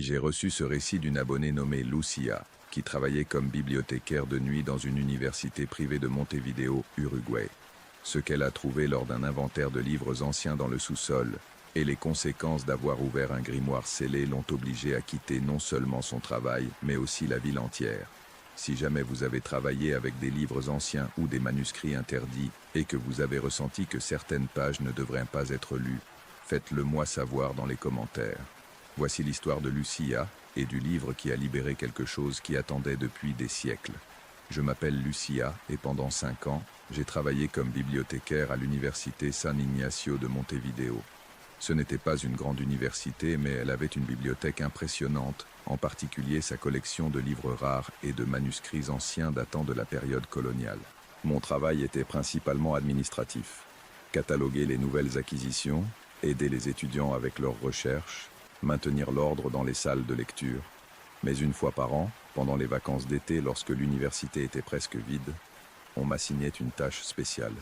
J'ai reçu ce récit d'une abonnée nommée Lucia, qui travaillait comme bibliothécaire de nuit dans une université privée de Montevideo, Uruguay. Ce qu'elle a trouvé lors d'un inventaire de livres anciens dans le sous-sol, et les conséquences d'avoir ouvert un grimoire scellé l'ont obligée à quitter non seulement son travail, mais aussi la ville entière. Si jamais vous avez travaillé avec des livres anciens ou des manuscrits interdits, et que vous avez ressenti que certaines pages ne devraient pas être lues, faites-le moi savoir dans les commentaires. Voici l'histoire de Lucia et du livre qui a libéré quelque chose qui attendait depuis des siècles. Je m'appelle Lucia et pendant 5 ans, j'ai travaillé comme bibliothécaire à l'université San Ignacio de Montevideo. Ce n'était pas une grande université, mais elle avait une bibliothèque impressionnante, en particulier sa collection de livres rares et de manuscrits anciens datant de la période coloniale. Mon travail était principalement administratif. Cataloguer les nouvelles acquisitions, aider les étudiants avec leurs recherches, maintenir l'ordre dans les salles de lecture. Mais une fois par an, pendant les vacances d'été, lorsque l'université était presque vide, on m'assignait une tâche spéciale.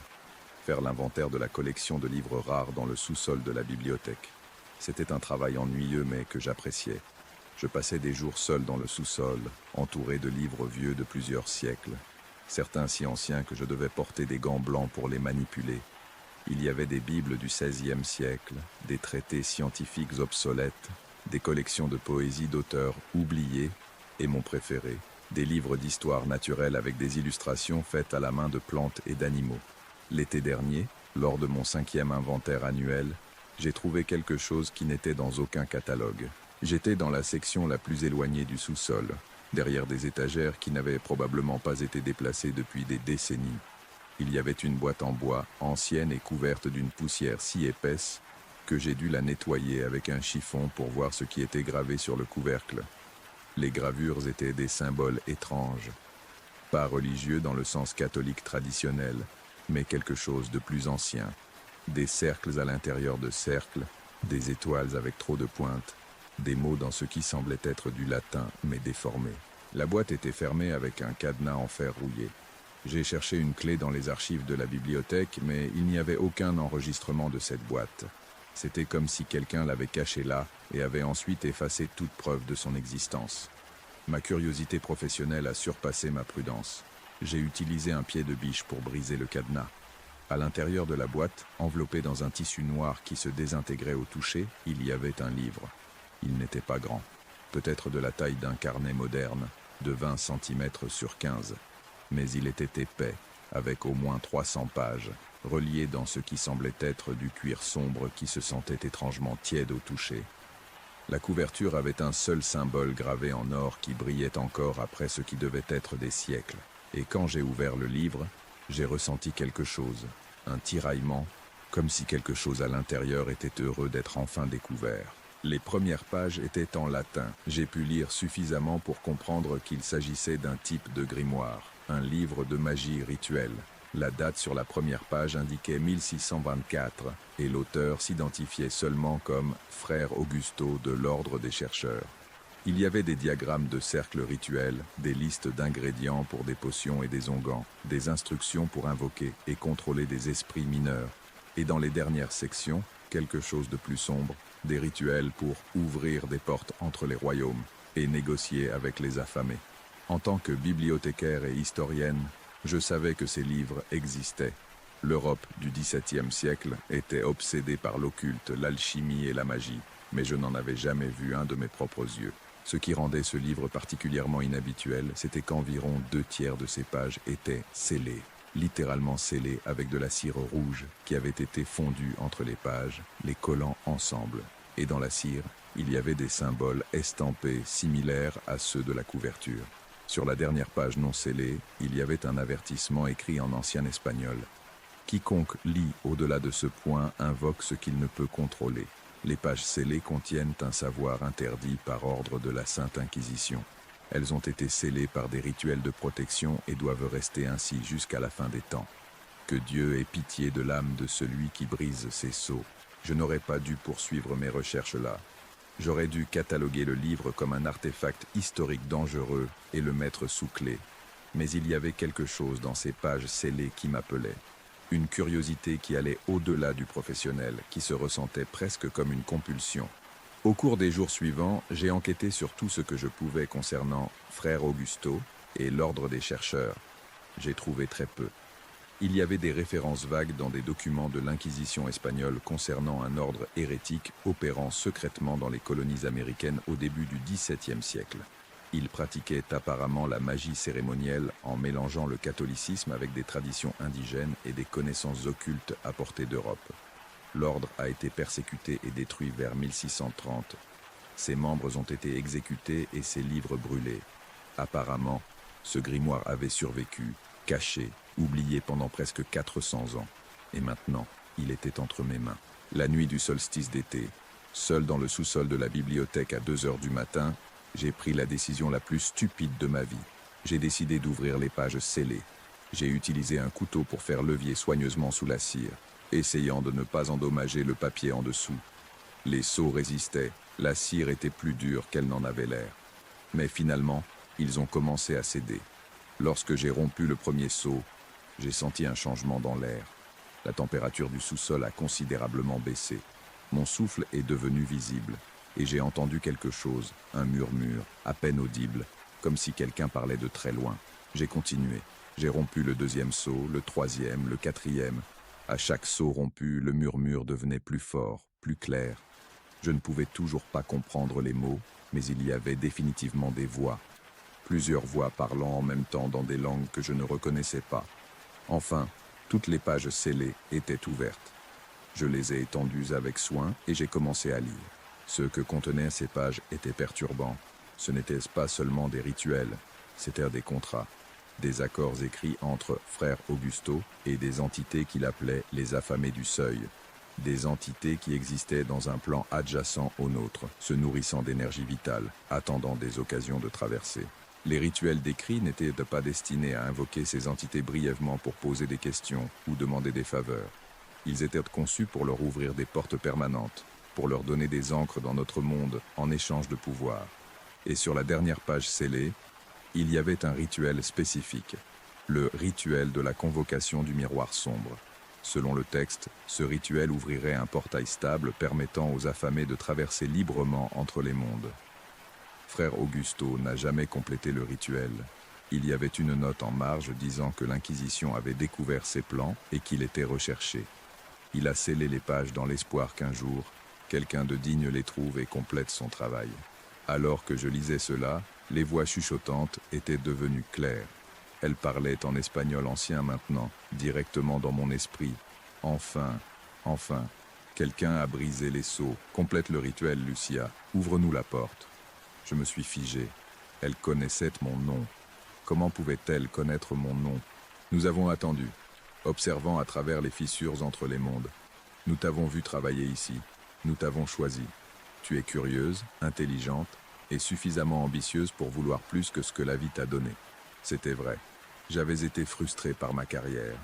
Faire l'inventaire de la collection de livres rares dans le sous-sol de la bibliothèque. C'était un travail ennuyeux mais que j'appréciais. Je passais des jours seul dans le sous-sol, entouré de livres vieux de plusieurs siècles, certains si anciens que je devais porter des gants blancs pour les manipuler. Il y avait des bibles du XVIe siècle, des traités scientifiques obsolètes, des collections de poésie d'auteurs oubliés, et mon préféré, des livres d'histoire naturelle avec des illustrations faites à la main de plantes et d'animaux. L'été dernier, lors de mon 5e inventaire annuel, j'ai trouvé quelque chose qui n'était dans aucun catalogue. J'étais dans la section la plus éloignée du sous-sol, derrière des étagères qui n'avaient probablement pas été déplacées depuis des décennies. Il y avait une boîte en bois, ancienne et couverte d'une poussière si épaisse que j'ai dû la nettoyer avec un chiffon pour voir ce qui était gravé sur le couvercle. Les gravures étaient des symboles étranges, pas religieux dans le sens catholique traditionnel, mais quelque chose de plus ancien. Des cercles à l'intérieur de cercles, des étoiles avec trop de pointes, des mots dans ce qui semblait être du latin, mais déformé. La boîte était fermée avec un cadenas en fer rouillé. J'ai cherché une clé dans les archives de la bibliothèque, mais il n'y avait aucun enregistrement de cette boîte. C'était comme si quelqu'un l'avait cachée là et avait ensuite effacé toute preuve de son existence. Ma curiosité professionnelle a surpassé ma prudence. J'ai utilisé un pied de biche pour briser le cadenas. À l'intérieur de la boîte, enveloppé dans un tissu noir qui se désintégrait au toucher, il y avait un livre. Il n'était pas grand, peut-être de la taille d'un carnet moderne, de 20 cm sur 15. Mais il était épais, avec au moins 300 pages, reliées dans ce qui semblait être du cuir sombre qui se sentait étrangement tiède au toucher. La couverture avait un seul symbole gravé en or qui brillait encore après ce qui devait être des siècles. Et quand j'ai ouvert le livre, j'ai ressenti quelque chose, un tiraillement, comme si quelque chose à l'intérieur était heureux d'être enfin découvert. Les premières pages étaient en latin. J'ai pu lire suffisamment pour comprendre qu'il s'agissait d'un type de grimoire, un livre de magie rituelle. La date sur la première page indiquait 1624 et l'auteur s'identifiait seulement comme Frère Augusto de l'Ordre des chercheurs. Il y avait des diagrammes de cercles rituels, des listes d'ingrédients pour des potions et des onguents, des instructions pour invoquer et contrôler des esprits mineurs. Et dans les dernières sections, quelque chose de plus sombre, des rituels pour ouvrir des portes entre les royaumes et négocier avec les affamés. En tant que bibliothécaire et historienne, je savais que ces livres existaient. L'Europe du XVIIe siècle était obsédée par l'occulte, l'alchimie et la magie, mais je n'en avais jamais vu un de mes propres yeux. Ce qui rendait ce livre particulièrement inhabituel, c'était qu'environ 2/3 de ces pages étaient scellées, littéralement scellées avec de la cire rouge qui avait été fondue entre les pages, les collant ensemble. Et dans la cire, il y avait des symboles estampés similaires à ceux de la couverture. Sur la dernière page non scellée, il y avait un avertissement écrit en ancien espagnol. Quiconque lit au-delà de ce point invoque ce qu'il ne peut contrôler. Les pages scellées contiennent un savoir interdit par ordre de la Sainte Inquisition. Elles ont été scellées par des rituels de protection et doivent rester ainsi jusqu'à la fin des temps. Que Dieu ait pitié de l'âme de celui qui brise ces sceaux. Je n'aurais pas dû poursuivre mes recherches là. J'aurais dû cataloguer le livre comme un artefact historique dangereux et le mettre sous clé. Mais il y avait quelque chose dans ces pages scellées qui m'appelait. Une curiosité qui allait au-delà du professionnel, qui se ressentait presque comme une compulsion. Au cours des jours suivants, j'ai enquêté sur tout ce que je pouvais concernant Frère Augusto et l'ordre des chercheurs. J'ai trouvé très peu. Il y avait des références vagues dans des documents de l'Inquisition espagnole concernant un ordre hérétique opérant secrètement dans les colonies américaines au début du XVIIe siècle. Il pratiquait apparemment la magie cérémonielle en mélangeant le catholicisme avec des traditions indigènes et des connaissances occultes apportées d'Europe. L'ordre a été persécuté et détruit vers 1630. Ses membres ont été exécutés et ses livres brûlés. Apparemment, ce grimoire avait survécu, caché, oublié pendant presque 400 ans. Et maintenant, il était entre mes mains. La nuit du solstice d'été, seul dans le sous-sol de la bibliothèque à 2 heures du matin, j'ai pris la décision la plus stupide de ma vie. J'ai décidé d'ouvrir les pages scellées. J'ai utilisé un couteau pour faire levier soigneusement sous la cire, essayant de ne pas endommager le papier en dessous. Les sceaux résistaient, la cire était plus dure qu'elle n'en avait l'air. Mais finalement, ils ont commencé à céder. Lorsque j'ai rompu le premier sceau, j'ai senti un changement dans l'air. La température du sous-sol a considérablement baissé. Mon souffle est devenu visible, et j'ai entendu quelque chose, un murmure, à peine audible, comme si quelqu'un parlait de très loin. J'ai continué. J'ai rompu le deuxième sceau, le troisième, le quatrième. À chaque sceau rompu, le murmure devenait plus fort, plus clair. Je ne pouvais toujours pas comprendre les mots, mais il y avait définitivement des voix. Plusieurs voix parlant en même temps dans des langues que je ne reconnaissais pas. Enfin, toutes les pages scellées étaient ouvertes. Je les ai étendues avec soin et j'ai commencé à lire. Ce que contenaient ces pages était perturbant. Ce n'était pas seulement des rituels, c'étaient des contrats, des accords écrits entre Frère Augusto et des entités qu'il appelait les affamés du seuil. Des entités qui existaient dans un plan adjacent au nôtre, se nourrissant d'énergie vitale, attendant des occasions de traverser. Les rituels décrits n'étaient pas destinés à invoquer ces entités brièvement pour poser des questions ou demander des faveurs. Ils étaient conçus pour leur ouvrir des portes permanentes, pour leur donner des ancres dans notre monde en échange de pouvoir. Et sur la dernière page scellée, il y avait un rituel spécifique, le rituel de la convocation du miroir sombre. Selon le texte, ce rituel ouvrirait un portail stable permettant aux affamés de traverser librement entre les mondes. Frère Augusto n'a jamais complété le rituel. Il y avait une note en marge disant que l'Inquisition avait découvert ses plans et qu'il était recherché. Il a scellé les pages dans l'espoir qu'un jour, quelqu'un de digne les trouve et complète son travail. Alors que je lisais cela, les voix chuchotantes étaient devenues claires. Elles parlaient en espagnol ancien maintenant, directement dans mon esprit. Enfin, quelqu'un a brisé les sceaux. Complète le rituel, Lucia. Ouvre-nous la porte. Je me suis figé. Elle connaissait mon nom. Comment pouvait-elle connaître mon nom? Nous avons attendu, observant à travers les fissures entre les mondes. Nous t'avons vu travailler ici. Nous t'avons choisi. Tu es curieuse, intelligente et suffisamment ambitieuse pour vouloir plus que ce que la vie t'a donné. C'était vrai. J'avais été frustré par ma carrière.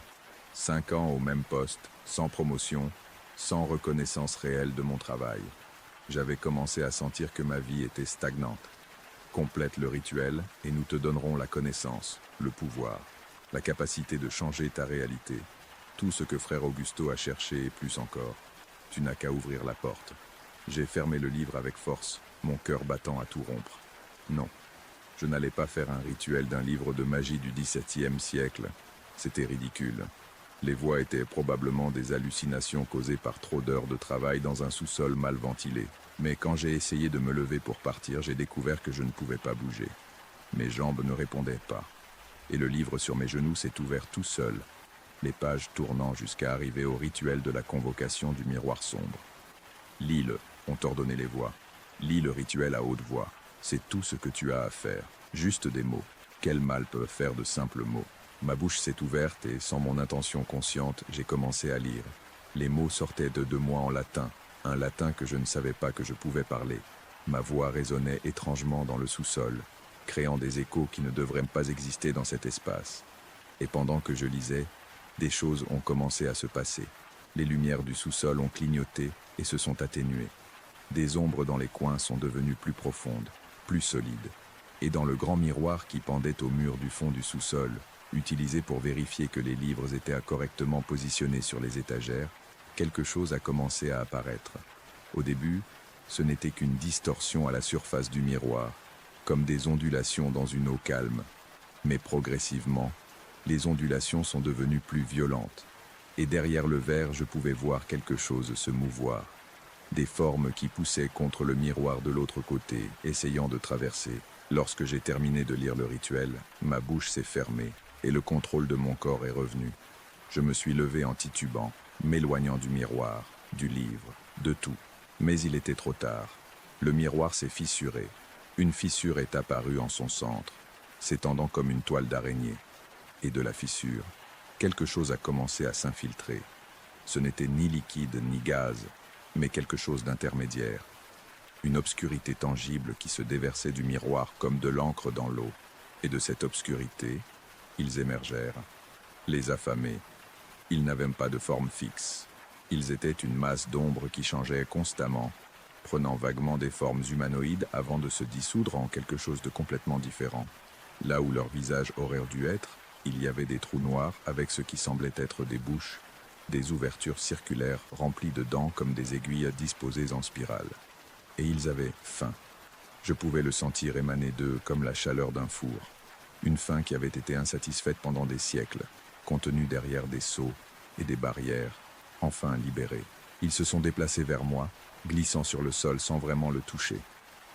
5 ans au même poste, sans promotion, sans reconnaissance réelle de mon travail. J'avais commencé à sentir que ma vie était stagnante. Complète le rituel et nous te donnerons la connaissance, le pouvoir, la capacité de changer ta réalité. Tout ce que Frère Augusto a cherché et plus encore. Tu n'as qu'à ouvrir la porte. J'ai fermé le livre avec force, mon cœur battant à tout rompre. Non, je n'allais pas faire un rituel d'un livre de magie du XVIIe siècle. C'était ridicule. Les voix étaient probablement des hallucinations causées par trop d'heures de travail dans un sous-sol mal ventilé. Mais quand j'ai essayé de me lever pour partir, j'ai découvert que je ne pouvais pas bouger. Mes jambes ne répondaient pas. Et le livre sur mes genoux s'est ouvert tout seul, les pages tournant jusqu'à arriver au rituel de la convocation du miroir sombre. Lis-le, ont ordonné les voix. Lis le rituel à haute voix. C'est tout ce que tu as à faire. Juste des mots. Quel mal peuvent faire de simples mots? Ma bouche s'est ouverte et, sans mon intention consciente, j'ai commencé à lire. Les mots sortaient de moi en latin, un latin que je ne savais pas que je pouvais parler. Ma voix résonnait étrangement dans le sous-sol, créant des échos qui ne devraient pas exister dans cet espace. Et pendant que je lisais, des choses ont commencé à se passer. Les lumières du sous-sol ont clignoté et se sont atténuées. Des ombres dans les coins sont devenues plus profondes, plus solides. Et dans le grand miroir qui pendait au mur du fond du sous-sol, utilisé pour vérifier que les livres étaient correctement positionnés sur les étagères, quelque chose a commencé à apparaître. Au début, Ce n'était qu'une distorsion à la surface du miroir, comme des ondulations dans une eau calme. Mais progressivement, les ondulations sont devenues plus violentes. Et derrière le verre, je pouvais voir quelque chose se mouvoir. Des formes qui poussaient contre le miroir de l'autre côté, essayant de traverser. Lorsque j'ai terminé de lire le rituel, ma bouche s'est fermée et le contrôle de mon corps est revenu. Je me suis levé en titubant, m'éloignant du miroir, du livre, de tout. Mais il était trop tard. Le miroir s'est fissuré. Une fissure est apparue en son centre, s'étendant comme une toile d'araignée. Et de la fissure, quelque chose a commencé à s'infiltrer. Ce n'était ni liquide ni gaz, mais quelque chose d'intermédiaire. Une obscurité tangible qui se déversait du miroir comme de l'encre dans l'eau. Et de cette obscurité, ils émergèrent. Les affamés. Ils n'avaient pas de forme fixe. Ils étaient une masse d'ombre qui changeait constamment, prenant vaguement des formes humanoïdes avant de se dissoudre en quelque chose de complètement différent. Là où leur visage aurait dû être, il y avait des trous noirs avec ce qui semblait être des bouches, des ouvertures circulaires remplies de dents comme des aiguilles disposées en spirale. Et ils avaient faim. Je pouvais le sentir émaner d'eux comme la chaleur d'un four. Une faim qui avait été insatisfaite pendant des siècles, contenue derrière des seaux et des barrières, enfin libérée. Ils se sont déplacés vers moi, glissant sur le sol sans vraiment le toucher.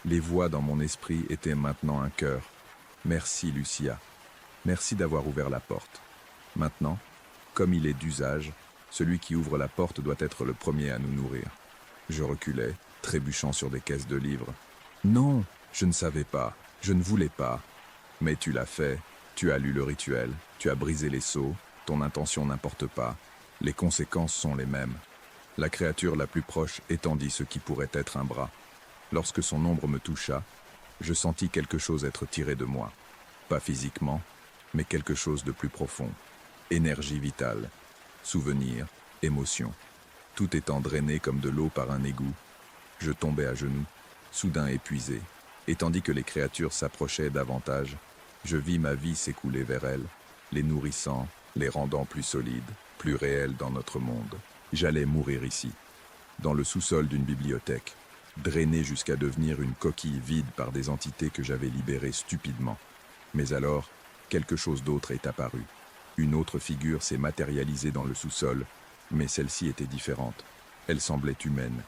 Les voix dans mon esprit étaient maintenant un chœur. Merci Lucia. Merci d'avoir ouvert la porte. Maintenant, comme il est d'usage, celui qui ouvre la porte doit être le premier à nous nourrir. Je reculais, trébuchant sur des caisses de livres. Non, je ne savais pas, je ne voulais pas. Mais tu l'as fait, tu as lu le rituel, tu as brisé les sceaux, ton intention n'importe pas. Les conséquences sont les mêmes. La créature la plus proche étendit ce qui pourrait être un bras. Lorsque son ombre me toucha, je sentis quelque chose être tiré de moi. Pas physiquement, mais quelque chose de plus profond. Énergie vitale, souvenir, émotion. Tout étant drainé comme de l'eau par un égout, je tombais à genoux, soudain épuisé. Et tandis que les créatures s'approchaient davantage, je vis ma vie s'écouler vers elles, les nourrissant, les rendant plus solides, plus réels dans notre monde. J'allais mourir ici, dans le sous-sol d'une bibliothèque, drainé jusqu'à devenir une coquille vide par des entités que j'avais libérées stupidement. Mais alors, quelque chose d'autre est apparu. Une autre figure s'est matérialisée dans le sous-sol, mais celle-ci était différente. Elle semblait humaine.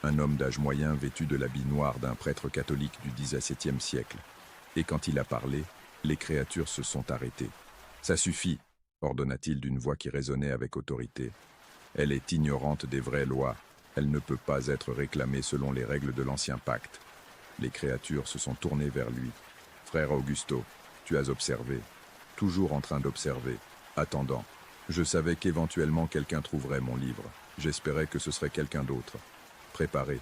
Un homme d'âge moyen vêtu de l'habit noir d'un prêtre catholique du XVIIe siècle. Et quand il a parlé, les créatures se sont arrêtées. « Ça suffit !» ordonna-t-il d'une voix qui résonnait avec autorité. « Elle est ignorante des vraies lois. Elle ne peut pas être réclamée selon les règles de l'ancien pacte. » Les créatures se sont tournées vers lui. « Frère Augusto, tu as observé. Toujours en train d'observer. Attendant. Je savais qu'éventuellement quelqu'un trouverait mon livre. J'espérais que ce serait quelqu'un d'autre. Préparé.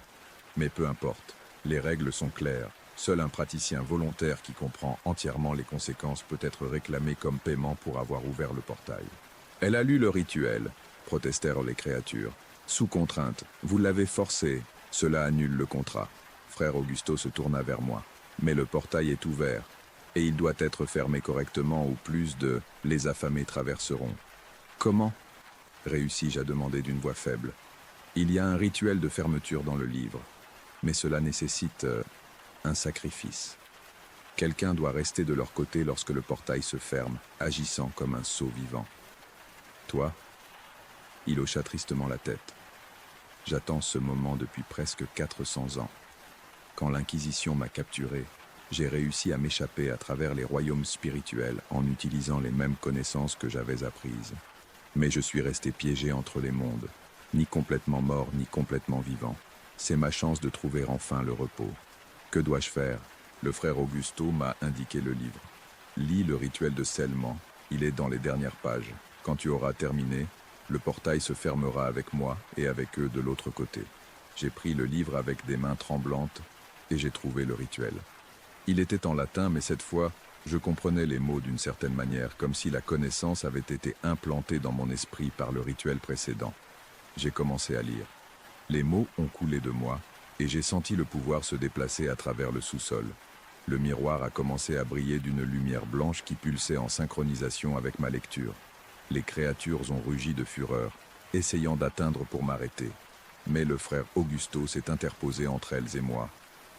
Mais peu importe. Les règles sont claires. Seul un praticien volontaire qui comprend entièrement les conséquences peut être réclamé comme paiement pour avoir ouvert le portail. Elle a lu le rituel, protestèrent les créatures. Sous contrainte, vous l'avez forcé. Cela annule le contrat. Frère Augusto se tourna vers moi. Mais le portail est ouvert, et il doit être fermé correctement ou plus de « les affamés traverseront ». Comment ? Réussis-je à demander d'une voix faible. Il y a un rituel de fermeture dans le livre, mais cela nécessite un sacrifice. Quelqu'un doit rester de leur côté lorsque le portail se ferme, agissant comme un sceau vivant. Toi ? Il hocha tristement la tête. J'attends ce moment depuis presque 400 ans. Quand l'Inquisition m'a capturé, j'ai réussi à m'échapper à travers les royaumes spirituels en utilisant les mêmes connaissances que j'avais apprises. Mais je suis resté piégé entre les mondes, ni complètement mort, ni complètement vivant. C'est ma chance de trouver enfin le repos. Que dois-je faire ? Le frère Augusto m'a indiqué le livre. Lis le rituel de scellement, il est dans les dernières pages. Quand tu auras terminé, le portail se fermera avec moi et avec eux de l'autre côté. J'ai pris le livre avec des mains tremblantes et j'ai trouvé le rituel. Il était en latin, mais cette fois, je comprenais les mots d'une certaine manière, comme si la connaissance avait été implantée dans mon esprit par le rituel précédent. J'ai commencé à lire. Les mots ont coulé de moi, et j'ai senti le pouvoir se déplacer à travers le sous-sol. Le miroir a commencé à briller d'une lumière blanche qui pulsait en synchronisation avec ma lecture. Les créatures ont rugi de fureur, essayant d'atteindre pour m'arrêter. Mais le frère Augusto s'est interposé entre elles et moi,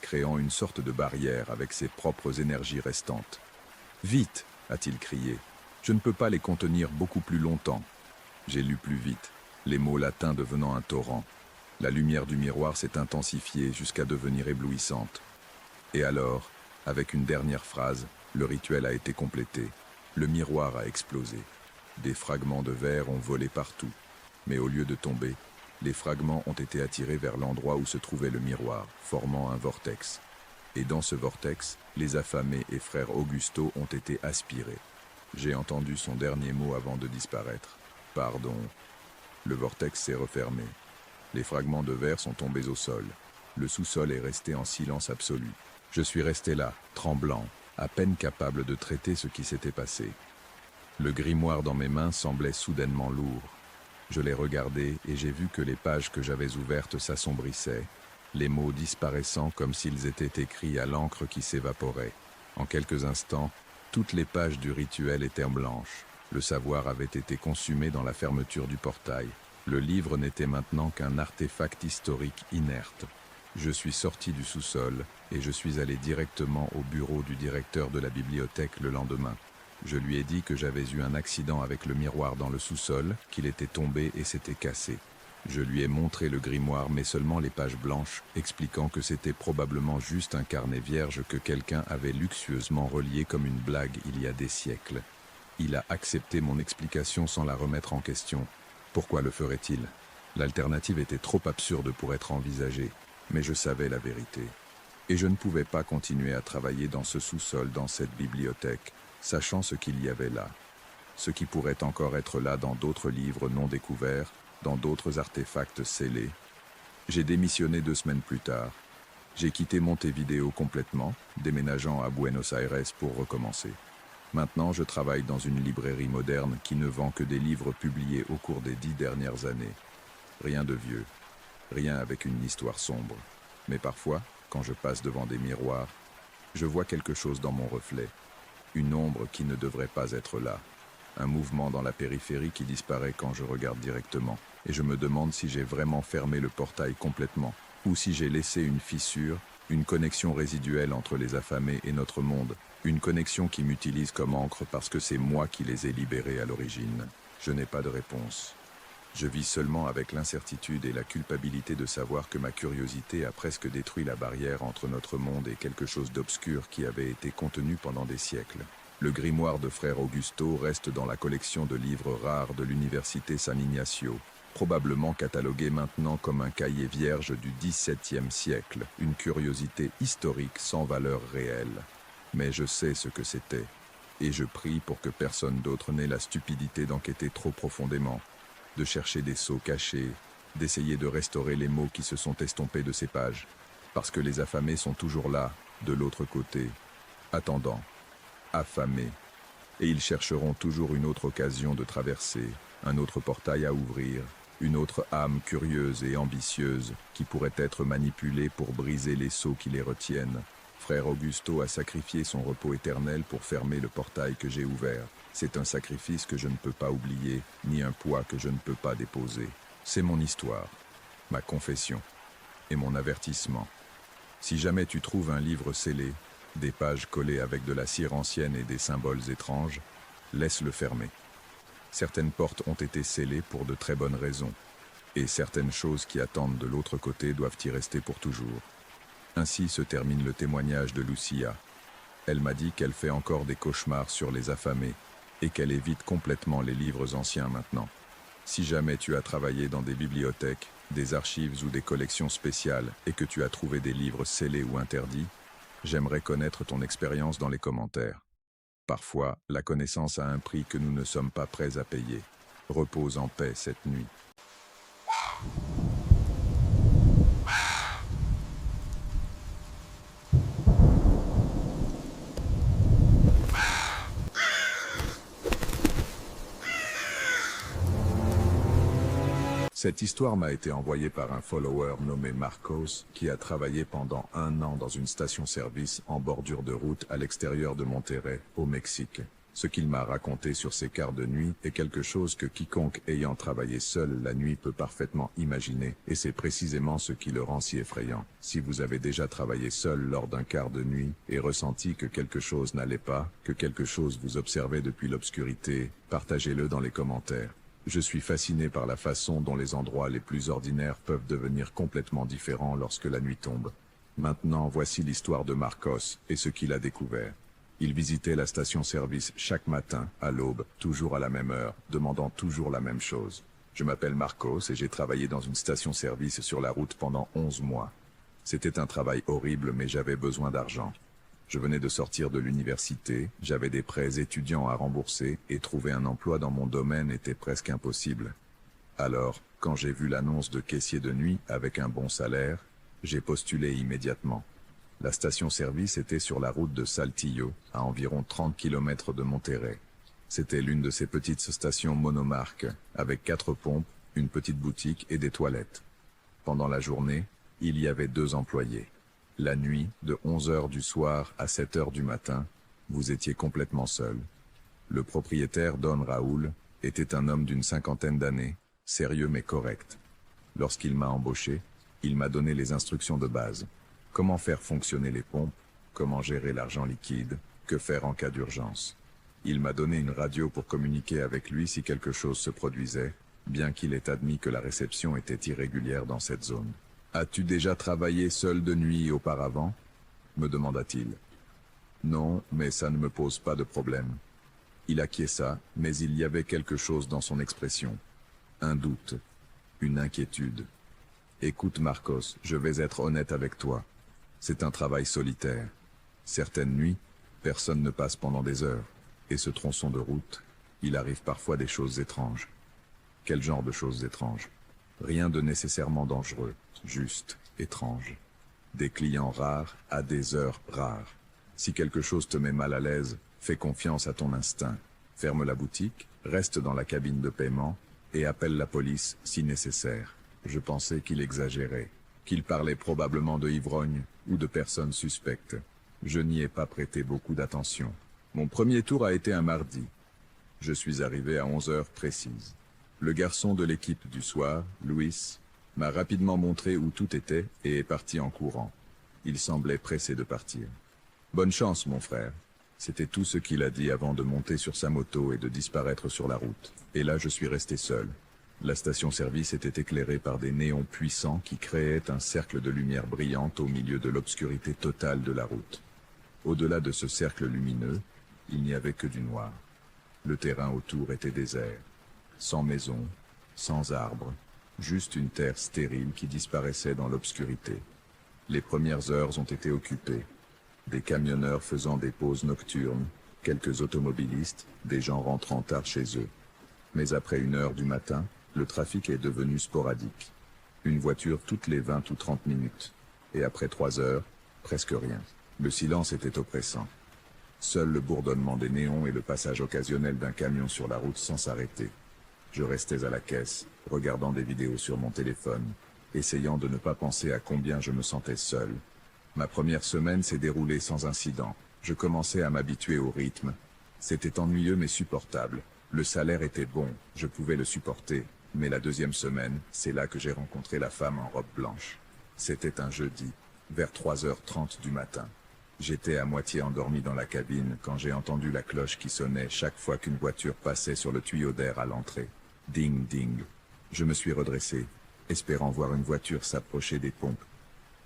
créant une sorte de barrière avec ses propres énergies restantes. « Vite !» a-t-il crié. « Je ne peux pas les contenir beaucoup plus longtemps. » J'ai lu plus vite, les mots latins devenant un torrent. La lumière du miroir s'est intensifiée jusqu'à devenir éblouissante. Et alors, avec une dernière phrase, le rituel a été complété. Le miroir a explosé. Des fragments de verre ont volé partout. Mais au lieu de tomber, les fragments ont été attirés vers l'endroit où se trouvait le miroir, formant un vortex. Et dans ce vortex, les affamés et frère Augusto ont été aspirés. J'ai entendu son dernier mot avant de disparaître. « Pardon ». Le vortex s'est refermé. Les fragments de verre sont tombés au sol. Le sous-sol est resté en silence absolu. Je suis resté là, tremblant, à peine capable de traiter ce qui s'était passé. Le grimoire dans mes mains semblait soudainement lourd. Je l'ai regardé et j'ai vu que les pages que j'avais ouvertes s'assombrissaient, les mots disparaissant comme s'ils étaient écrits à l'encre qui s'évaporait. En quelques instants, toutes les pages du rituel étaient blanches. Le savoir avait été consumé dans la fermeture du portail. Le livre n'était maintenant qu'un artefact historique inerte. Je suis sorti du sous-sol et je suis allé directement au bureau du directeur de la bibliothèque le lendemain. Je lui ai dit que j'avais eu un accident avec le miroir dans le sous-sol, qu'il était tombé et s'était cassé. Je lui ai montré le grimoire mais seulement les pages blanches, expliquant que c'était probablement juste un carnet vierge que quelqu'un avait luxueusement relié comme une blague il y a des siècles. Il a accepté mon explication sans la remettre en question. Pourquoi le ferait-il? L'alternative était trop absurde pour être envisagée, mais je savais la vérité. Et je ne pouvais pas continuer à travailler dans ce sous-sol, dans cette bibliothèque, sachant ce qu'il y avait là. Ce qui pourrait encore être là dans d'autres livres non découverts, dans d'autres artefacts scellés. J'ai démissionné 2 semaines plus tard. J'ai quitté Montevideo complètement, déménageant à Buenos Aires pour recommencer. Maintenant, je travaille dans une librairie moderne qui ne vend que des livres publiés au cours des 10 dernières années. Rien de vieux, rien avec une histoire sombre. Mais parfois, quand je passe devant des miroirs, je vois quelque chose dans mon reflet. Une ombre qui ne devrait pas être là. Un mouvement dans la périphérie qui disparaît quand je regarde directement. Et je me demande si j'ai vraiment fermé le portail complètement, ou si j'ai laissé une fissure, une connexion résiduelle entre les affamés et notre monde. Une connexion qui m'utilise comme encre parce que c'est moi qui les ai libérés à l'origine. Je n'ai pas de réponse. Je vis seulement avec l'incertitude et la culpabilité de savoir que ma curiosité a presque détruit la barrière entre notre monde et quelque chose d'obscur qui avait été contenu pendant des siècles. Le grimoire de frère Augusto reste dans la collection de livres rares de l'université San Ignacio, probablement catalogué maintenant comme un cahier vierge du XVIIe siècle, une curiosité historique sans valeur réelle. Mais je sais ce que c'était, et je prie pour que personne d'autre n'ait la stupidité d'enquêter trop profondément, de chercher des sceaux cachés, d'essayer de restaurer les mots qui se sont estompés de ces pages, parce que les affamés sont toujours là, de l'autre côté, attendant, affamés, et ils chercheront toujours une autre occasion de traverser, un autre portail à ouvrir, une autre âme curieuse et ambitieuse qui pourrait être manipulée pour briser les sceaux qui les retiennent. Frère Augusto a sacrifié son repos éternel pour fermer le portail que j'ai ouvert. C'est un sacrifice que je ne peux pas oublier, ni un poids que je ne peux pas déposer. C'est mon histoire, ma confession et mon avertissement. Si jamais tu trouves un livre scellé, des pages collées avec de la cire ancienne et des symboles étranges, laisse-le fermer. Certaines portes ont été scellées pour de très bonnes raisons, et certaines choses qui attendent de l'autre côté doivent y rester pour toujours. Ainsi se termine le témoignage de Lucia. Elle m'a dit qu'elle fait encore des cauchemars sur les affamés, et qu'elle évite complètement les livres anciens maintenant. Si jamais tu as travaillé dans des bibliothèques, des archives ou des collections spéciales, et que tu as trouvé des livres scellés ou interdits, j'aimerais connaître ton expérience dans les commentaires. Parfois, la connaissance a un prix que nous ne sommes pas prêts à payer. Repose en paix cette nuit. Cette histoire m'a été envoyée par un follower nommé Marcos qui a travaillé pendant 1 an dans une station-service en bordure de route à l'extérieur de Monterrey, au Mexique. Ce qu'il m'a raconté sur ces quarts de nuit est quelque chose que quiconque ayant travaillé seul la nuit peut parfaitement imaginer, et c'est précisément ce qui le rend si effrayant. Si vous avez déjà travaillé seul lors d'un quart de nuit et ressenti que quelque chose n'allait pas, que quelque chose vous observait depuis l'obscurité, partagez-le dans les commentaires. Je suis fasciné par la façon dont les endroits les plus ordinaires peuvent devenir complètement différents lorsque la nuit tombe. Maintenant, voici l'histoire de Marcos et ce qu'il a découvert. Il visitait la station-service chaque matin, à l'aube, toujours à la même heure, demandant toujours la même chose. Je m'appelle Marcos et j'ai travaillé dans une station-service sur la route pendant 11 mois. C'était un travail horrible, mais j'avais besoin d'argent. Je venais de sortir de l'université, j'avais des prêts étudiants à rembourser et trouver un emploi dans mon domaine était presque impossible. Alors, quand j'ai vu l'annonce de caissier de nuit avec un bon salaire, j'ai postulé immédiatement. La station-service était sur la route de Saltillo, à environ 30 km de Monterrey. C'était l'une de ces petites stations monomarques, avec 4 pompes, une petite boutique et des toilettes. Pendant la journée, il y avait 2 employés. La nuit, de 11 heures du soir à 7 heures du matin, vous étiez complètement seul. Le propriétaire, Don Raoul, était un homme d'une 50aine d'années, sérieux mais correct. Lorsqu'il m'a embauché, il m'a donné les instructions de base. Comment faire fonctionner les pompes, comment gérer l'argent liquide, que faire en cas d'urgence. Il m'a donné une radio pour communiquer avec lui si quelque chose se produisait, bien qu'il ait admis que la réception était irrégulière dans cette zone. « As-tu déjà travaillé seul de nuit auparavant ?» me demanda-t-il. « Non, mais ça ne me pose pas de problème. » Il acquiesça, mais il y avait quelque chose dans son expression. Un doute, une inquiétude. « Écoute Marcos, je vais être honnête avec toi. C'est un travail solitaire. Certaines nuits, personne ne passe pendant des heures. Et ce tronçon de route, il arrive parfois des choses étranges. » Quel genre de choses étranges? Rien de nécessairement dangereux, juste étrange. Des clients rares à des heures rares. Si quelque chose te met mal à l'aise, fais confiance à ton instinct. Ferme la boutique, reste dans la cabine de paiement et appelle la police si nécessaire. Je pensais qu'il exagérait, qu'il parlait probablement de ivrogne ou de personnes suspectes. Je n'y ai pas prêté beaucoup d'attention. Mon premier tour a été un mardi. Je suis arrivé à 11 heures précises. Le garçon de l'équipe du soir, Luis, m'a rapidement montré où tout était et est parti en courant. Il semblait pressé de partir. « Bonne chance, mon frère. » C'était tout ce qu'il a dit avant de monter sur sa moto et de disparaître sur la route. Et là, je suis resté seul. La station-service était éclairée par des néons puissants qui créaient un cercle de lumière brillante au milieu de l'obscurité totale de la route. Au-delà de ce cercle lumineux, il n'y avait que du noir. Le terrain autour était désert, sans maison, sans arbres, juste une terre stérile qui disparaissait dans l'obscurité. Les premières heures ont été occupées. Des camionneurs faisant des pauses nocturnes, quelques automobilistes, des gens rentrant tard chez eux. Mais après 1 heure du matin, le trafic est devenu sporadique. Une voiture toutes les 20 ou 30 minutes. Et après 3 heures, presque rien. Le silence était oppressant. Seul le bourdonnement des néons et le passage occasionnel d'un camion sur la route sans s'arrêter. Je restais à la caisse, regardant des vidéos sur mon téléphone, essayant de ne pas penser à combien je me sentais seul. Ma première semaine s'est déroulée sans incident. Je commençais à m'habituer au rythme. C'était ennuyeux mais supportable. Le salaire était bon, je pouvais le supporter. Mais la 2e semaine, c'est là que j'ai rencontré la femme en robe blanche. C'était un jeudi, vers 3h30 du matin. J'étais à moitié endormi dans la cabine quand j'ai entendu la cloche qui sonnait chaque fois qu'une voiture passait sur le tuyau d'air à l'entrée. Ding ding. Je me suis redressé, espérant voir une voiture s'approcher des pompes.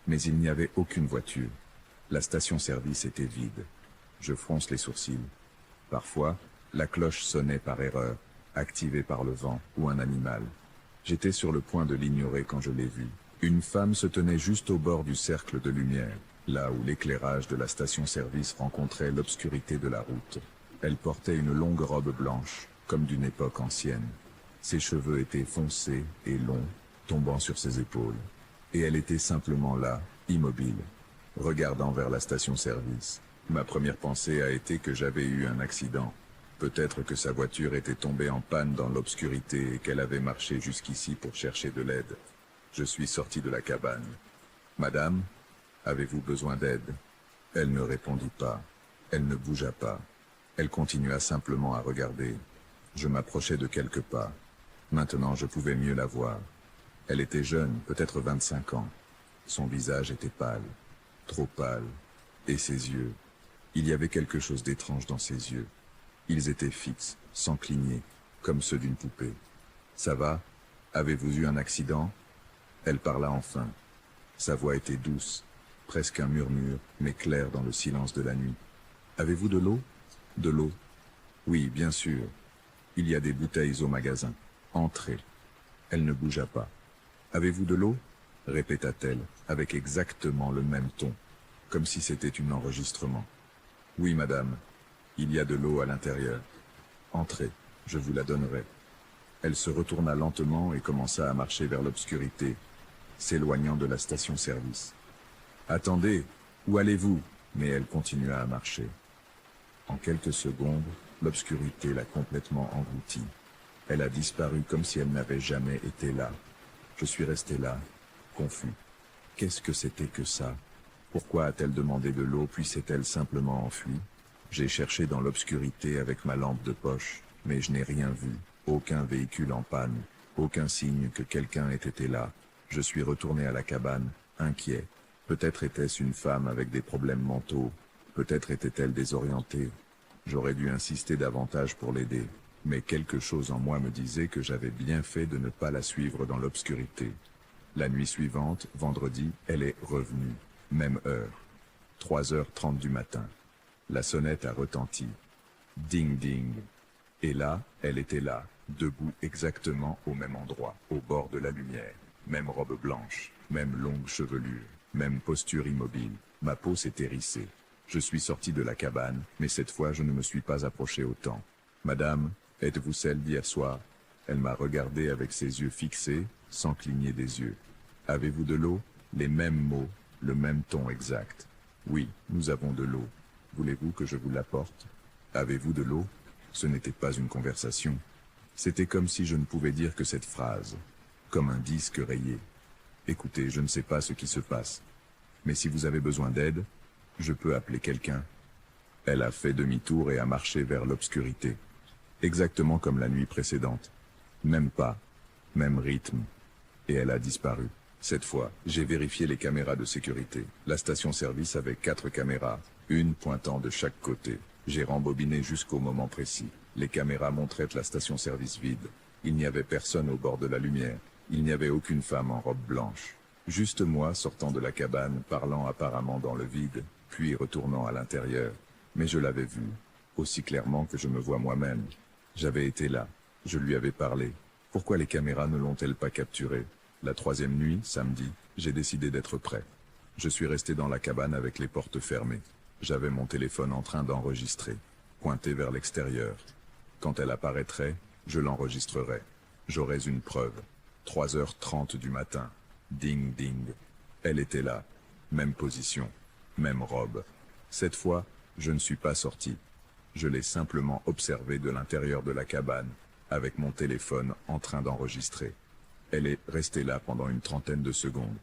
Mais il n'y avait aucune voiture. La station-service était vide. Je fronce les sourcils. Parfois, la cloche sonnait par erreur, activée par le vent ou un animal. J'étais sur le point de l'ignorer quand je l'ai vue. Une femme se tenait juste au bord du cercle de lumière, là où l'éclairage de la station-service rencontrait l'obscurité de la route. Elle portait une longue robe blanche, comme d'une époque ancienne. Ses cheveux étaient foncés et longs, tombant sur ses épaules. Et elle était simplement là, immobile, regardant vers la station-service. Ma première pensée a été que j'avais eu un accident. Peut-être que sa voiture était tombée en panne dans l'obscurité et qu'elle avait marché jusqu'ici pour chercher de l'aide. Je suis sorti de la cabane. « Madame, avez-vous besoin d'aide ?» Elle ne répondit pas. Elle ne bougea pas. Elle continua simplement à regarder. Je m'approchais de quelques pas. Maintenant je pouvais mieux la voir. Elle était jeune, peut-être 25 ans. Son visage était pâle, trop pâle. Et ses yeux. Il y avait quelque chose d'étrange dans ses yeux. Ils étaient fixes, sans cligner, comme ceux d'une poupée. « Ça va? Avez-vous eu un accident ?» Elle parla enfin. Sa voix était douce, presque un murmure, mais clair dans le silence de la nuit. « Avez-vous de l'eau ?»« De l'eau. Oui, bien sûr. Il y a des bouteilles au magasin. Entrez. » Elle ne bougea pas. « Avez-vous de l'eau ?» répéta-t-elle, avec exactement le même ton, comme si c'était un enregistrement. « Oui, madame. Il y a de l'eau à l'intérieur. Entrez, je vous la donnerai. » Elle se retourna lentement et commença à marcher vers l'obscurité, s'éloignant de la station-service. « Attendez, où allez-vous ?» Mais elle continua à marcher. En quelques secondes, l'obscurité l'a complètement engloutie. Elle a disparu comme si elle n'avait jamais été là. Je suis resté là, confus. Qu'est-ce que c'était que ça? Pourquoi a-t-elle demandé de l'eau puis s'est-elle simplement enfuie? J'ai cherché dans l'obscurité avec ma lampe de poche, mais je n'ai rien vu. Aucun véhicule en panne, aucun signe que quelqu'un ait été là. Je suis retourné à la cabane, inquiet. Peut-être était-ce une femme avec des problèmes mentaux. Peut-être était-elle désorientée. J'aurais dû insister davantage pour l'aider. Mais quelque chose en moi me disait que j'avais bien fait de ne pas la suivre dans l'obscurité. La nuit suivante, vendredi, elle est revenue. Même heure. 3h30 du matin. La sonnette a retenti. Ding ding. Et là, elle était là, debout exactement au même endroit, au bord de la lumière. Même robe blanche, même longue chevelure, même posture immobile. Ma peau s'est hérissée. Je suis sorti de la cabane, mais cette fois je ne me suis pas approché autant. « Madame, êtes-vous celle d'hier soir ?» Elle m'a regardé avec ses yeux fixés, sans cligner des yeux. « Avez-vous de l'eau ?» Les mêmes mots, le même ton exact. « Oui, nous avons de l'eau. Voulez-vous que je vous l'apporte ?»« Avez-vous de l'eau ?» Ce n'était pas une conversation. C'était comme si je ne pouvais dire que cette phrase, comme un disque rayé. « Écoutez, je ne sais pas ce qui se passe. Mais si vous avez besoin d'aide, je peux appeler quelqu'un. » Elle a fait demi-tour et a marché vers l'obscurité. Exactement comme la nuit précédente. Même pas, même rythme. Et elle a disparu. Cette fois, j'ai vérifié les caméras de sécurité. La station-service avait 4 caméras, une pointant de chaque côté. J'ai rembobiné jusqu'au moment précis. Les caméras montraient la station-service vide. Il n'y avait personne au bord de la lumière. Il n'y avait aucune femme en robe blanche. Juste moi sortant de la cabane, parlant apparemment dans le vide, puis retournant à l'intérieur. Mais je l'avais vu, aussi clairement que je me vois moi-même. J'avais été là, je lui avais parlé. Pourquoi les caméras ne l'ont-elles pas capturé? La 3e nuit, samedi, j'ai décidé d'être prêt. Je suis resté dans la cabane avec les portes fermées. J'avais mon téléphone en train d'enregistrer, pointé vers l'extérieur. Quand elle apparaîtrait, je l'enregistrerai. J'aurais une preuve. 3h30 du matin. Ding ding. Elle était là. Même position. Même robe. Cette fois, je ne suis pas sorti. Je l'ai simplement observée de l'intérieur de la cabane, avec mon téléphone en train d'enregistrer. Elle est restée là pendant une 30aine de secondes.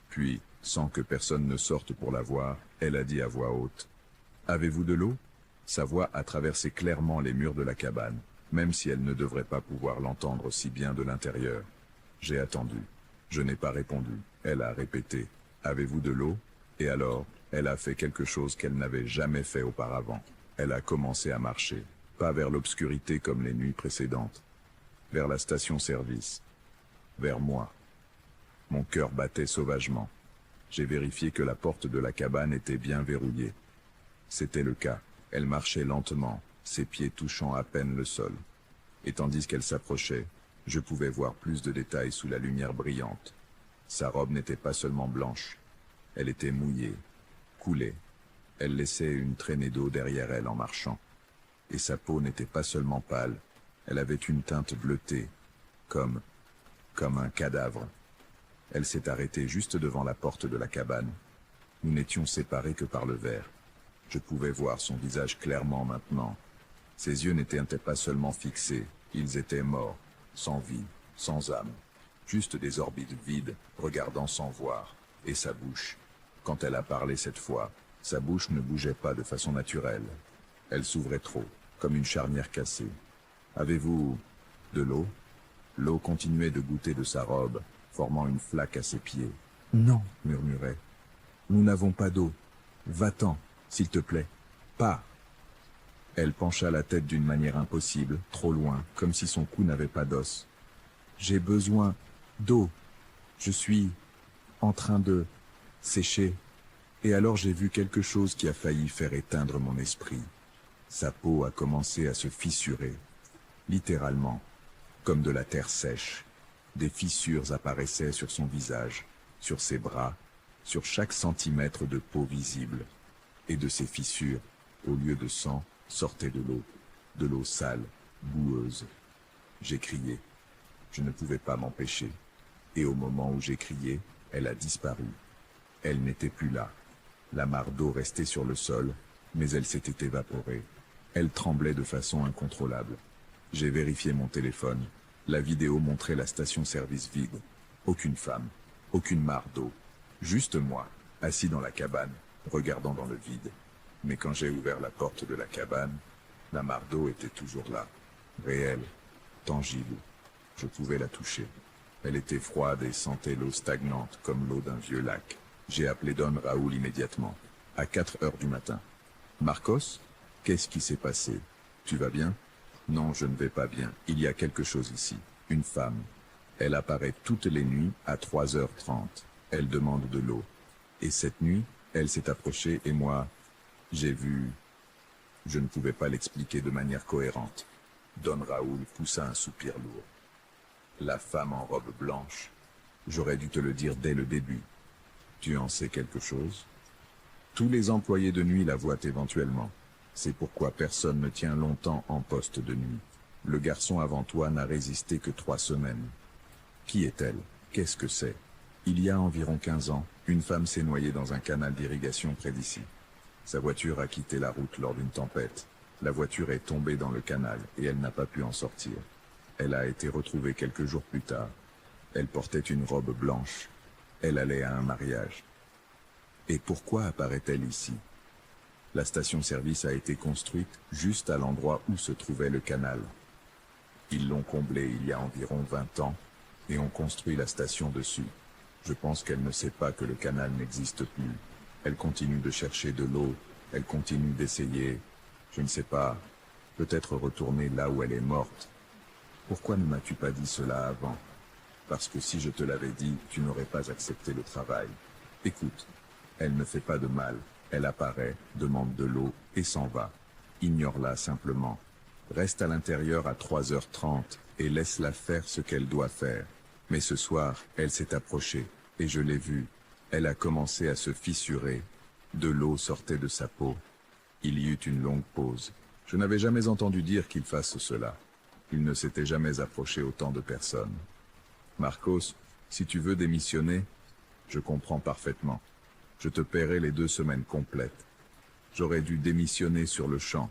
Puis, sans que personne ne sorte pour la voir, elle a dit à voix haute. « Avez-vous de l'eau ?» Sa voix a traversé clairement les murs de la cabane, même si elle ne devrait pas pouvoir l'entendre si bien de l'intérieur. J'ai attendu. Je n'ai pas répondu. Elle a répété. « Avez-vous de l'eau ?» Et alors, elle a fait quelque chose qu'elle n'avait jamais fait auparavant. Elle a commencé à marcher, pas vers l'obscurité comme les nuits précédentes, vers la station-service, vers moi. Mon cœur battait sauvagement. J'ai vérifié que la porte de la cabane était bien verrouillée. C'était le cas. Elle marchait lentement, ses pieds touchant à peine le sol. Et tandis qu'elle s'approchait, je pouvais voir plus de détails sous la lumière brillante. Sa robe n'était pas seulement blanche. Elle était mouillée, coulée. Elle laissait une traînée d'eau derrière elle en marchant. Et sa peau n'était pas seulement pâle, elle avait une teinte bleutée, comme un cadavre. Elle s'est arrêtée juste devant la porte de la cabane. Nous n'étions séparés que par le verre. Je pouvais voir son visage clairement maintenant. Ses yeux n'étaient pas seulement fixés, ils étaient morts, sans vie, sans âme. Juste des orbites vides, regardant sans voir. Et sa bouche. Quand elle a parlé cette fois, sa bouche ne bougeait pas de façon naturelle. Elle s'ouvrait trop, comme une charnière cassée. Avez-vous de l'eau? L'eau continuait de goûter de sa robe, formant une flaque à ses pieds. Non, murmurait. Nous n'avons pas d'eau. Va-t'en, s'il te plaît. Pars. Elle pencha la tête d'une manière impossible, trop loin, comme si son cou n'avait pas d'os. J'ai besoin d'eau. Je suis en train de sécher. Et alors j'ai vu quelque chose qui a failli faire éteindre mon esprit. Sa peau a commencé à se fissurer, littéralement, comme de la terre sèche. Des fissures apparaissaient sur son visage, sur ses bras, sur chaque centimètre de peau visible. Et de ces fissures, au lieu de sang, sortait de l'eau sale, boueuse. J'ai crié. Je ne pouvais pas m'empêcher. Et au moment où j'ai crié, elle a disparu. Elle n'était plus là. La mare d'eau restait sur le sol, mais elle s'était évaporée. Elle tremblait de façon incontrôlable. J'ai vérifié mon téléphone. La vidéo montrait la station-service vide. Aucune femme, aucune mare d'eau. Juste moi, assis dans la cabane, regardant dans le vide. Mais quand j'ai ouvert la porte de la cabane, la mare d'eau était toujours là, réelle, tangible. Je pouvais la toucher. Elle était froide et sentait l'eau stagnante comme l'eau d'un vieux lac. J'ai appelé Don Raoul immédiatement, à 4 heures du matin. Marcos, qu'est-ce qui s'est passé? Tu vas bien? Non, je ne vais pas bien. Il y a quelque chose ici. Une femme. Elle apparaît toutes les nuits à 3h30. Elle demande de l'eau. Et cette nuit, elle s'est approchée et moi, j'ai vu... Je ne pouvais pas l'expliquer de manière cohérente. Don Raoul poussa un soupir lourd. La femme en robe blanche. J'aurais dû te le dire dès le début. Tu en sais quelque chose? Tous les employés de nuit la voient éventuellement. C'est pourquoi personne ne tient longtemps en poste de nuit. Le garçon avant toi n'a résisté que 3 semaines. Qui est-elle? Qu'est-ce que c'est? Il y a environ 15 ans, une femme s'est noyée dans un canal d'irrigation près d'ici. Sa voiture a quitté la route lors d'une tempête. La voiture est tombée dans le canal et elle n'a pas pu en sortir. Elle a été retrouvée quelques jours plus tard. Elle portait une robe blanche. Elle allait à un mariage. Et pourquoi apparaît-elle ici? La station-service a été construite juste à l'endroit où se trouvait le canal. Ils l'ont comblé il y a environ 20 ans et ont construit la station dessus. Je pense qu'elle ne sait pas que le canal n'existe plus. Elle continue de chercher de l'eau, elle continue d'essayer, je ne sais pas, peut-être retourner là où elle est morte. Pourquoi ne m'as-tu pas dit cela avant? Parce que si je te l'avais dit, tu n'aurais pas accepté le travail. Écoute, elle ne fait pas de mal, elle apparaît, demande de l'eau et s'en va. Ignore-la simplement. Reste à l'intérieur à 3h30 et laisse-la faire ce qu'elle doit faire. Mais ce soir, elle s'est approchée, et je l'ai vue. Elle a commencé à se fissurer. De l'eau sortait de sa peau. Il y eut une longue pause. Je n'avais jamais entendu dire qu'il fasse cela. Il ne s'était jamais approché autant de personnes. Marcos, si tu veux démissionner, je comprends parfaitement. Je te paierai les 2 semaines complètes. J'aurais dû démissionner sur le champ.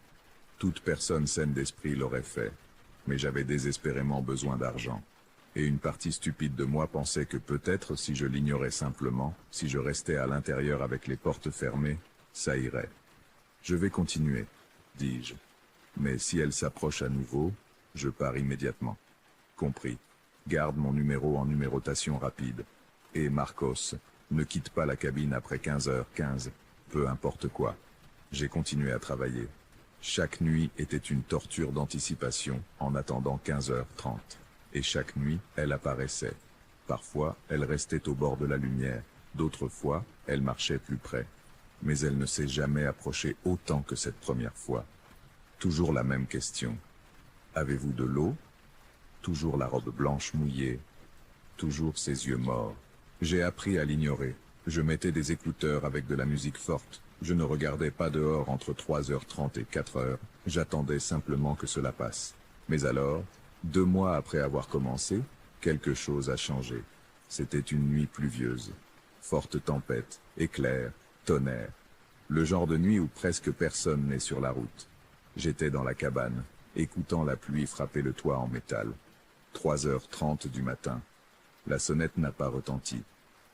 Toute personne saine d'esprit l'aurait fait. Mais j'avais désespérément besoin d'argent. Et une partie stupide de moi pensait que peut-être si je l'ignorais simplement, si je restais à l'intérieur avec les portes fermées, ça irait. Je vais continuer, dis-je. Mais si elle s'approche à nouveau, je pars immédiatement. Compris. Garde mon numéro en numérotation rapide. Et Marcos, ne quitte pas la cabine après 15h15, peu importe quoi. J'ai continué à travailler. Chaque nuit était une torture d'anticipation en attendant 15h30. Et chaque nuit, elle apparaissait. Parfois, elle restait au bord de la lumière. D'autres fois, elle marchait plus près. Mais elle ne s'est jamais approchée autant que cette première fois. Toujours la même question. Avez-vous de l'eau? Toujours la robe blanche mouillée. Toujours ses yeux morts. J'ai appris à l'ignorer. Je mettais des écouteurs avec de la musique forte. Je ne regardais pas dehors entre 3h30 et 4h. J'attendais simplement que cela passe. Mais alors, 2 mois après avoir commencé, quelque chose a changé. C'était une nuit pluvieuse. Forte tempête, éclairs, tonnerre. Le genre de nuit où presque personne n'est sur la route. J'étais dans la cabane, écoutant la pluie frapper le toit en métal. 3h30 du matin. La sonnette n'a pas retenti.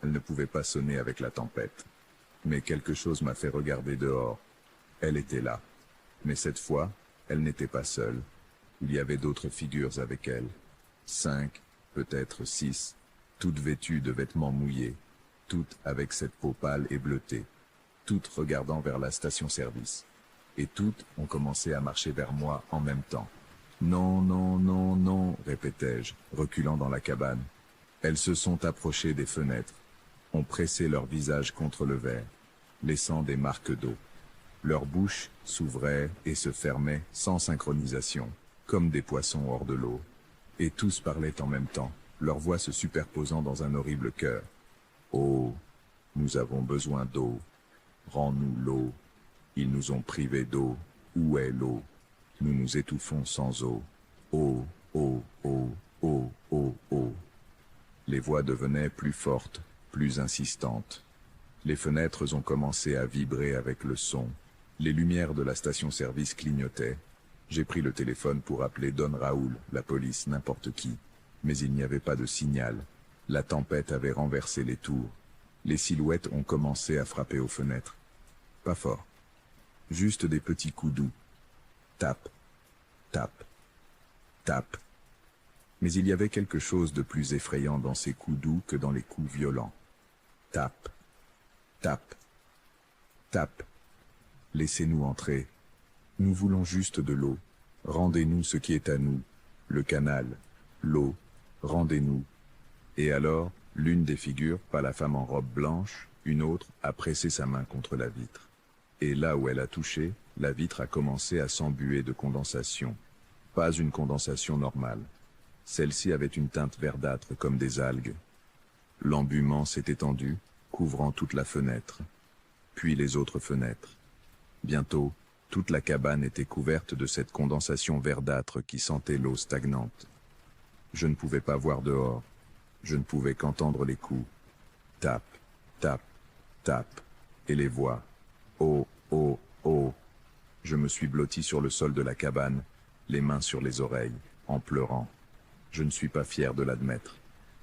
Elle ne pouvait pas sonner avec la tempête. Mais quelque chose m'a fait regarder dehors. Elle était là. Mais cette fois, elle n'était pas seule. Il y avait d'autres figures avec elle. 5, peut-être 6, toutes vêtues de vêtements mouillés, toutes avec cette peau pâle et bleutée, toutes regardant vers la station-service. Et toutes ont commencé à marcher vers moi en même temps. Non, non, non, non, répétai-je, reculant dans la cabane. Elles se sont approchées des fenêtres, ont pressé leur visage contre le verre, laissant des marques d'eau. Leurs bouches s'ouvraient et se fermaient sans synchronisation, comme des poissons hors de l'eau. Et tous parlaient en même temps, leurs voix se superposant dans un horrible chœur. Oh, nous avons besoin d'eau. Rends-nous l'eau. Ils nous ont privés d'eau. Où est l'eau? Nous nous étouffons sans eau. Oh, oh, oh, oh, oh, oh. Les voix devenaient plus fortes, plus insistantes. Les fenêtres ont commencé à vibrer avec le son. Les lumières de la station-service clignotaient. J'ai pris le téléphone pour appeler Don Raoul, la police, n'importe qui. Mais il n'y avait pas de signal. La tempête avait renversé les tours. Les silhouettes ont commencé à frapper aux fenêtres. Pas fort. Juste des petits coups doux. Tape, tape, tape. Mais il y avait quelque chose de plus effrayant dans ces coups doux que dans les coups violents. Tape, tape, tape. Laissez-nous entrer. Nous voulons juste de l'eau. Rendez-nous ce qui est à nous. Le canal, l'eau, rendez-nous. Et alors, l'une des figures, pas la femme en robe blanche, une autre, a pressé sa main contre la vitre. Et là où elle a touché, la vitre a commencé à s'embuer de condensation. Pas une condensation normale. Celle-ci avait une teinte verdâtre comme des algues. L'embuement s'est étendu, couvrant toute la fenêtre, puis les autres fenêtres. Bientôt, toute la cabane était couverte de cette condensation verdâtre qui sentait l'eau stagnante. Je ne pouvais pas voir dehors. Je ne pouvais qu'entendre les coups. Tape, tape, tape, et les voix. Oh, oh, oh. Je me suis blotti sur le sol de la cabane, les mains sur les oreilles, en pleurant. Je ne suis pas fier de l'admettre,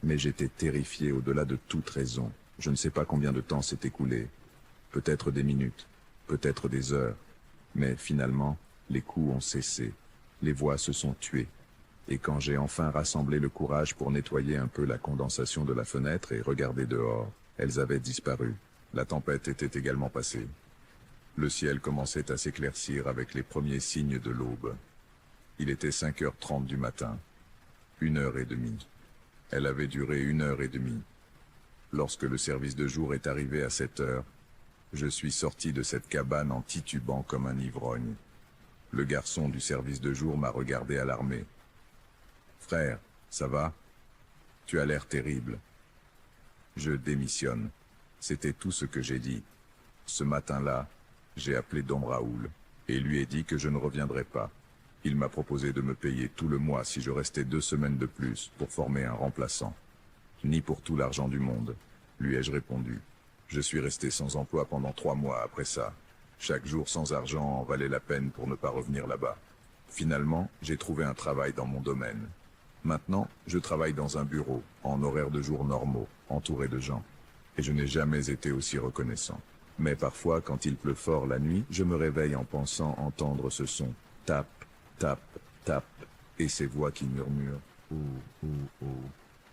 mais j'étais terrifié au-delà de toute raison. Je ne sais pas combien de temps s'est écoulé. Peut-être des minutes, peut-être des heures. Mais finalement, les coups ont cessé. Les voix se sont tuées. Et quand j'ai enfin rassemblé le courage pour nettoyer un peu la condensation de la fenêtre et regarder dehors, elles avaient disparu. La tempête était également passée. Le ciel commençait à s'éclaircir avec les premiers signes de l'aube. Il était 5h30 du matin. 1h30. Elle avait duré 1h30. Lorsque le service de jour est arrivé à 7h, je suis sorti de cette cabane en titubant comme un ivrogne. Le garçon du service de jour m'a regardé alarmé. « Frère, ça va? Tu as l'air terrible. » Je démissionne. C'était tout ce que j'ai dit. Ce matin-là, j'ai appelé Don Raoul et lui ai dit que je ne reviendrais pas. Il m'a proposé de me payer tout le mois si je restais 2 semaines de plus pour former un remplaçant. Ni pour tout l'argent du monde, lui ai-je répondu. Je suis resté sans emploi pendant 3 mois après ça. Chaque jour sans argent en valait la peine pour ne pas revenir là-bas. Finalement, j'ai trouvé un travail dans mon domaine. Maintenant, je travaille dans un bureau, en horaire de jour normaux, entouré de gens. Et je n'ai jamais été aussi reconnaissant. Mais parfois, quand il pleut fort la nuit, je me réveille en pensant entendre ce son. Tape, tape, tape, et ces voix qui murmurent. Oh, oh, oh.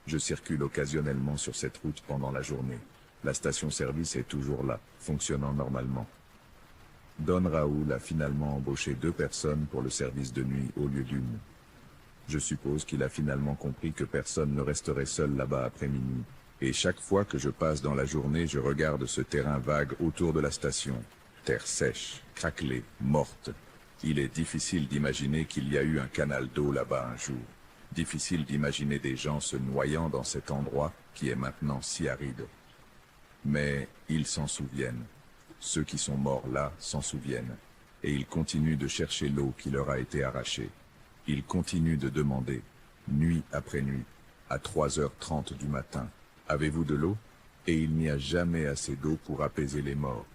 Je circule occasionnellement sur cette route pendant la journée. La station-service est toujours là, fonctionnant normalement. Don Raoul a finalement embauché 2 personnes pour le service de nuit au lieu d'une. Je suppose qu'il a finalement compris que personne ne resterait seul là-bas après minuit. Et chaque fois que je passe dans la journée, je regarde ce terrain vague autour de la station. Terre sèche, craquelée, morte. Il est difficile d'imaginer qu'il y a eu un canal d'eau là-bas un jour. Difficile d'imaginer des gens se noyant dans cet endroit qui est maintenant si aride. Mais ils s'en souviennent. Ceux qui sont morts là s'en souviennent. Et ils continuent de chercher l'eau qui leur a été arrachée. Ils continuent de demander, nuit après nuit, à 3h30 du matin, « Avez-vous de l'eau ?» Et il n'y a jamais assez d'eau pour apaiser les morts.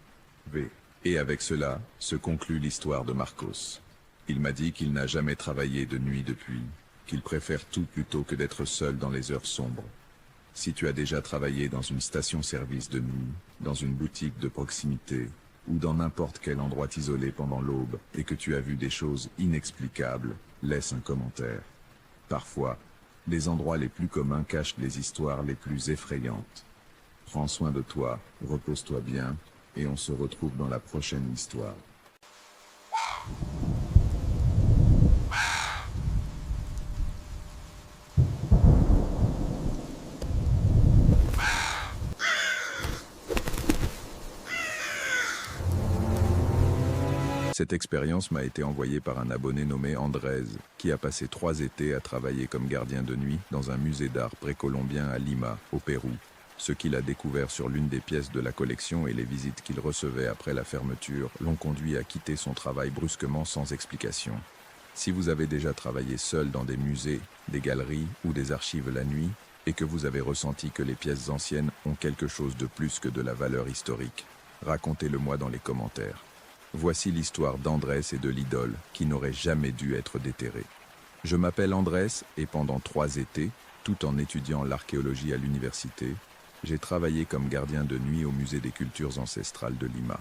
V. Et avec cela se conclut l'histoire de Marcos. Il m'a dit qu'il n'a jamais travaillé de nuit depuis, qu'il préfère tout plutôt que d'être seul dans les heures sombres. Si tu as déjà travaillé dans une station-service de nuit, dans une boutique de proximité, ou dans n'importe quel endroit isolé pendant l'aube et que tu as vu des choses inexplicables, laisse un commentaire. Parfois, les endroits les plus communs cachent les histoires les plus effrayantes. Prends soin de toi, repose-toi bien, et on se retrouve dans la prochaine histoire. Cette expérience m'a été envoyée par un abonné nommé Andrés, qui a passé 3 étés à travailler comme gardien de nuit dans un musée d'art précolombien à Lima, au Pérou. Ce qu'il a découvert sur l'une des pièces de la collection et les visites qu'il recevait après la fermeture l'ont conduit à quitter son travail brusquement sans explication. Si vous avez déjà travaillé seul dans des musées, des galeries ou des archives la nuit, et que vous avez ressenti que les pièces anciennes ont quelque chose de plus que de la valeur historique, racontez-le-moi dans les commentaires. Voici l'histoire d'Andrés et de l'idole qui n'aurait jamais dû être déterrée. Je m'appelle Andrés et pendant 3 étés, tout en étudiant l'archéologie à l'université, j'ai travaillé comme gardien de nuit au musée des cultures ancestrales de Lima.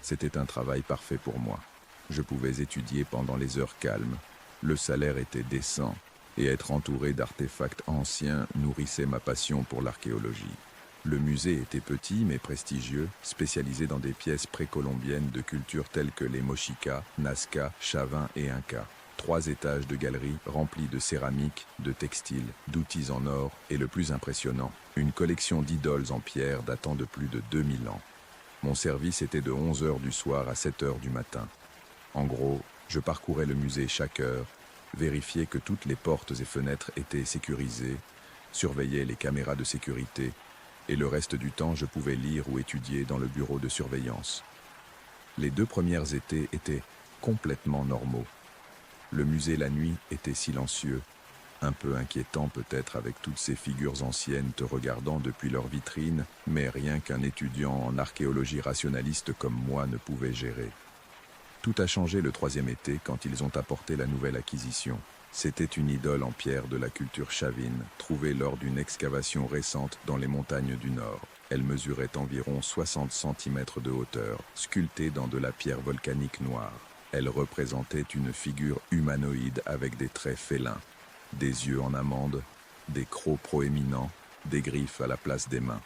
C'était un travail parfait pour moi. Je pouvais étudier pendant les heures calmes, le salaire était décent, et être entouré d'artefacts anciens nourrissait ma passion pour l'archéologie. Le musée était petit mais prestigieux, spécialisé dans des pièces précolombiennes de cultures telles que les Mochicas, Nazca, Chavins et Incas. 3 étages de galeries remplis de céramique, de textiles, d'outils en or et le plus impressionnant, une collection d'idoles en pierre datant de plus de 2000 ans. Mon service était de 11 heures du soir à 7 heures du matin. En gros, je parcourais le musée chaque heure, vérifiais que toutes les portes et fenêtres étaient sécurisées, surveillais les caméras de sécurité, et le reste du temps je pouvais lire ou étudier dans le bureau de surveillance. Les 2 premières étés étaient complètement normaux. Le musée la nuit était silencieux, un peu inquiétant peut-être avec toutes ces figures anciennes te regardant depuis leur vitrine, mais rien qu'un étudiant en archéologie rationaliste comme moi ne pouvait gérer. Tout a changé le 3e été quand ils ont apporté la nouvelle acquisition. C'était une idole en pierre de la culture chavine, trouvée lors d'une excavation récente dans les montagnes du Nord. Elle mesurait environ 60 cm de hauteur, sculptée dans de la pierre volcanique noire. Elle représentait une figure humanoïde avec des traits félins, des yeux en amande, des crocs proéminents, des griffes à la place des mains.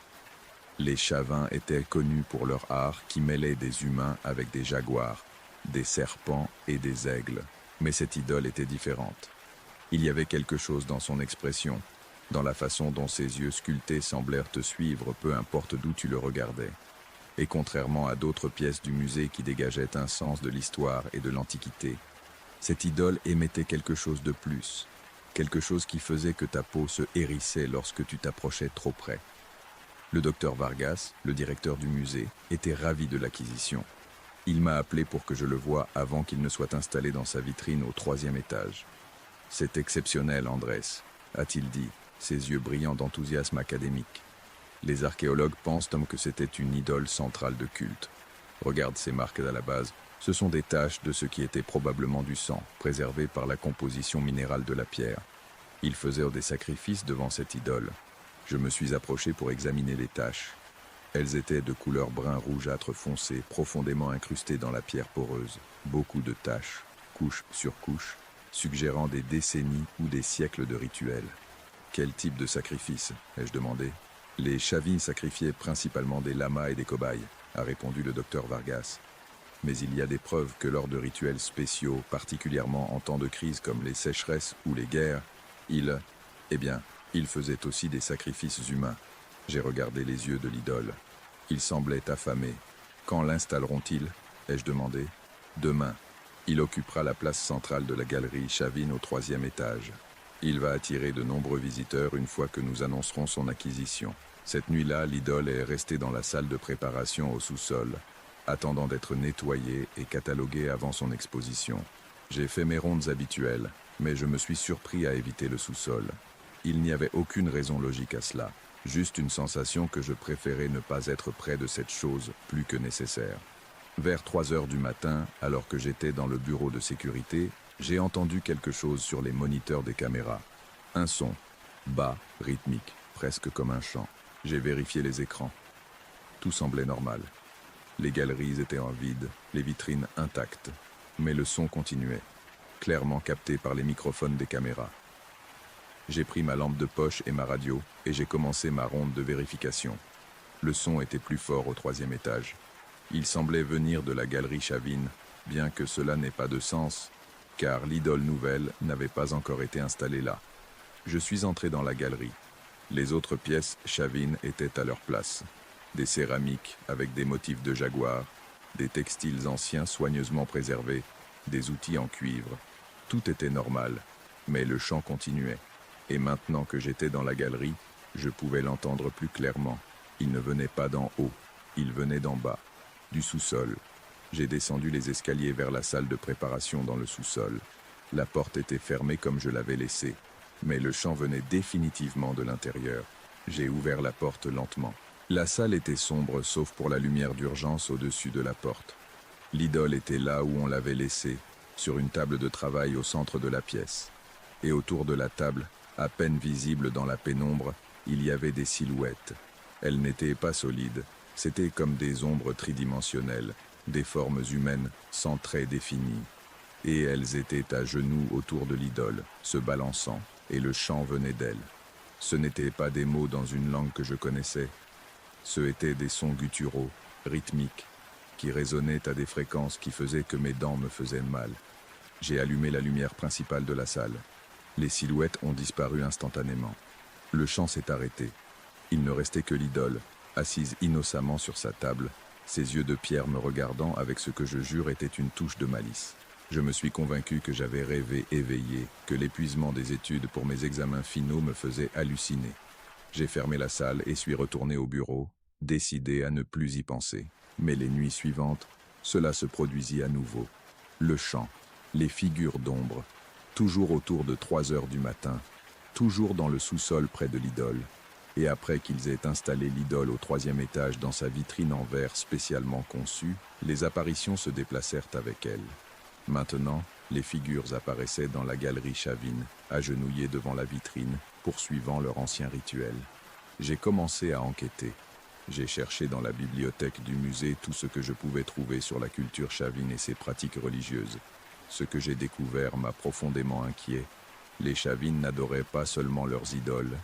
Les Chavins étaient connus pour leur art qui mêlait des humains avec des jaguars, des serpents et des aigles. Mais cette idole était différente. Il y avait quelque chose dans son expression, dans la façon dont ses yeux sculptés semblèrent te suivre peu importe d'où tu le regardais. Et contrairement à d'autres pièces du musée qui dégageaient un sens de l'histoire et de l'Antiquité, cette idole émettait quelque chose de plus, quelque chose qui faisait que ta peau se hérissait lorsque tu t'approchais trop près. Le docteur Vargas, le directeur du musée, était ravi de l'acquisition. Il m'a appelé pour que je le voie avant qu'il ne soit installé dans sa vitrine au 3e étage. « C'est exceptionnel, Andrés », a-t-il dit, ses yeux brillants d'enthousiasme académique. Les archéologues pensent que c'était une idole centrale de culte. Regarde ces marques à la base, ce sont des taches de ce qui était probablement du sang, préservé par la composition minérale de la pierre. Ils faisaient des sacrifices devant cette idole. Je me suis approché pour examiner les taches. Elles étaient de couleur brun rougeâtre foncé, profondément incrustées dans la pierre poreuse. Beaucoup de taches, couche sur couche, suggérant des décennies ou des siècles de rituels. Quel type de sacrifice, ai-je demandé. Les Chavins sacrifiaient principalement des lamas et des cobayes, a répondu le docteur Vargas. Mais il y a des preuves que lors de rituels spéciaux, particulièrement en temps de crise comme les sécheresses ou les guerres, ils faisaient aussi des sacrifices humains. J'ai regardé les yeux de l'idole. Il semblait affamé. Quand l'installeront-ils, ai-je demandé. Demain. Il occupera la place centrale de la galerie Chavine au 3e étage. Il va attirer de nombreux visiteurs une fois que nous annoncerons son acquisition. Cette nuit-là, l'idole est restée dans la salle de préparation au sous-sol, attendant d'être nettoyée et cataloguée avant son exposition. J'ai fait mes rondes habituelles, mais je me suis surpris à éviter le sous-sol. Il n'y avait aucune raison logique à cela, juste une sensation que je préférais ne pas être près de cette chose plus que nécessaire. Vers 3 heures du matin, alors que j'étais dans le bureau de sécurité, j'ai entendu quelque chose sur les moniteurs des caméras. Un son, bas, rythmique, presque comme un chant. J'ai vérifié les écrans. Tout semblait normal. Les galeries étaient en vide, les vitrines intactes. Mais le son continuait, clairement capté par les microphones des caméras. J'ai pris ma lampe de poche et ma radio, et j'ai commencé ma ronde de vérification. Le son était plus fort au 3e étage. Il semblait venir de la galerie Chavin, bien que cela n'ait pas de sens, car l'idole nouvelle n'avait pas encore été installée là. Je suis entré dans la galerie. Les autres pièces Chavin étaient à leur place. Des céramiques avec des motifs de jaguar, des textiles anciens soigneusement préservés, des outils en cuivre. Tout était normal, mais le chant continuait. Et maintenant que j'étais dans la galerie, je pouvais l'entendre plus clairement. Il ne venait pas d'en haut, il venait d'en bas, du sous-sol. J'ai descendu les escaliers vers la salle de préparation dans le sous-sol. La porte était fermée comme je l'avais laissée, mais le chant venait définitivement de l'intérieur. J'ai ouvert la porte lentement. La salle était sombre sauf pour la lumière d'urgence au-dessus de la porte. L'idole était là où on l'avait laissée, sur une table de travail au centre de la pièce. Et autour de la table, à peine visible dans la pénombre, il y avait des silhouettes. Elles n'étaient pas solides, c'étaient comme des ombres tridimensionnelles, des formes humaines sans traits définis. Et elles étaient à genoux autour de l'idole, se balançant, et le chant venait d'elles. Ce n'étaient pas des mots dans une langue que je connaissais. Ce étaient des sons gutturaux, rythmiques, qui résonnaient à des fréquences qui faisaient que mes dents me faisaient mal. J'ai allumé la lumière principale de la salle. Les silhouettes ont disparu instantanément. Le chant s'est arrêté. Il ne restait que l'idole, assise innocemment sur sa table, ses yeux de pierre me regardant avec ce que je jure était une touche de malice. Je me suis convaincu que j'avais rêvé éveillé, que l'épuisement des études pour mes examens finaux me faisait halluciner. J'ai fermé la salle et suis retourné au bureau, décidé à ne plus y penser. Mais les nuits suivantes, cela se produisit à nouveau. Le chant, les figures d'ombre, toujours autour de 3 heures du matin, toujours dans le sous-sol près de l'idole. Et après qu'ils aient installé l'idole au 3e étage dans sa vitrine en verre spécialement conçue, les apparitions se déplacèrent avec elle. Maintenant, les figures apparaissaient dans la galerie Chavin, agenouillées devant la vitrine, poursuivant leur ancien rituel. J'ai commencé à enquêter. J'ai cherché dans la bibliothèque du musée tout ce que je pouvais trouver sur la culture Chavin et ses pratiques religieuses. Ce que j'ai découvert m'a profondément inquiet. Les Chavin n'adoraient pas seulement leurs idoles.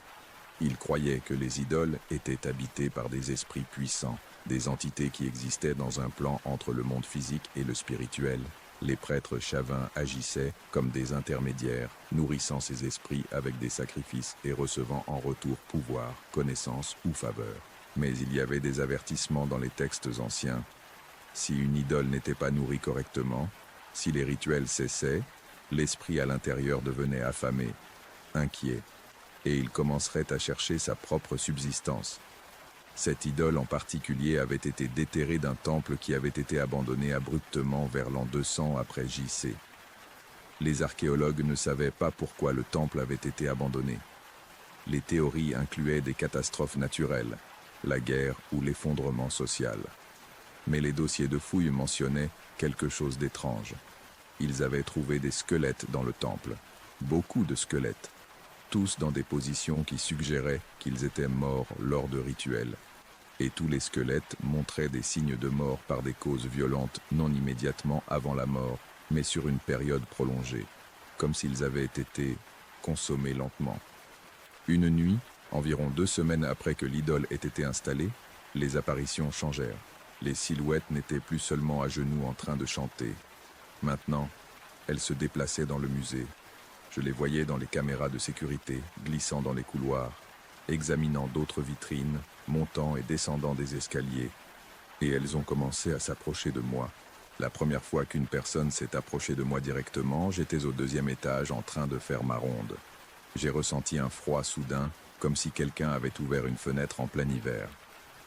Ils croyaient que les idoles étaient habitées par des esprits puissants, des entités qui existaient dans un plan entre le monde physique et le spirituel. Les prêtres chavins agissaient comme des intermédiaires, nourrissant ces esprits avec des sacrifices et recevant en retour pouvoir, connaissance ou faveur. Mais il y avait des avertissements dans les textes anciens. Si une idole n'était pas nourrie correctement, si les rituels cessaient, l'esprit à l'intérieur devenait affamé, inquiet, et il commencerait à chercher sa propre subsistance. Cette idole en particulier avait été déterrée d'un temple qui avait été abandonné abruptement vers l'an 200 après J.C. Les archéologues ne savaient pas pourquoi le temple avait été abandonné. Les théories incluaient des catastrophes naturelles, la guerre ou l'effondrement social. Mais les dossiers de fouilles mentionnaient quelque chose d'étrange. Ils avaient trouvé des squelettes dans le temple, beaucoup de squelettes, tous dans des positions qui suggéraient qu'ils étaient morts lors de rituels. Et tous les squelettes montraient des signes de mort par des causes violentes non immédiatement avant la mort, mais sur une période prolongée, comme s'ils avaient été consommés lentement. Une nuit, environ 2 semaines après que l'idole ait été installée, les apparitions changèrent. Les silhouettes n'étaient plus seulement à genoux en train de chanter. Maintenant, elles se déplaçaient dans le musée. Je les voyais dans les caméras de sécurité, glissant dans les couloirs, examinant d'autres vitrines, montant et descendant des escaliers. Et elles ont commencé à s'approcher de moi. La première fois qu'une personne s'est approchée de moi directement, j'étais au 2e étage en train de faire ma ronde. J'ai ressenti un froid soudain, comme si quelqu'un avait ouvert une fenêtre en plein hiver.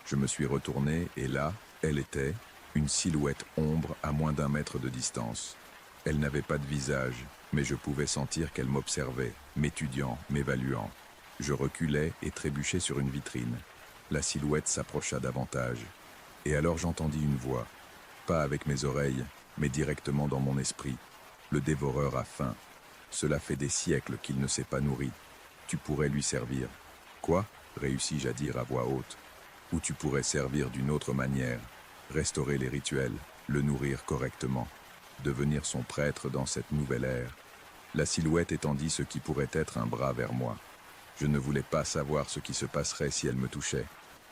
Je me suis retourné et là, elle était, une silhouette ombre à moins d'1 mètre de distance. Elle n'avait pas de visage, mais je pouvais sentir qu'elle m'observait, m'étudiant, m'évaluant. Je reculais et trébuchais sur une vitrine. La silhouette s'approcha davantage. Et alors j'entendis une voix, pas avec mes oreilles, mais directement dans mon esprit. Le dévoreur a faim. Cela fait des siècles qu'il ne s'est pas nourri. Tu pourrais lui servir. Quoi ? Réussis-je à dire à voix haute. Ou tu pourrais servir d'une autre manière. restaurer les rituels, le nourrir correctement, devenir son prêtre dans cette nouvelle ère. La silhouette étendit ce qui pourrait être un bras vers moi. Je ne voulais pas savoir ce qui se passerait si elle me touchait.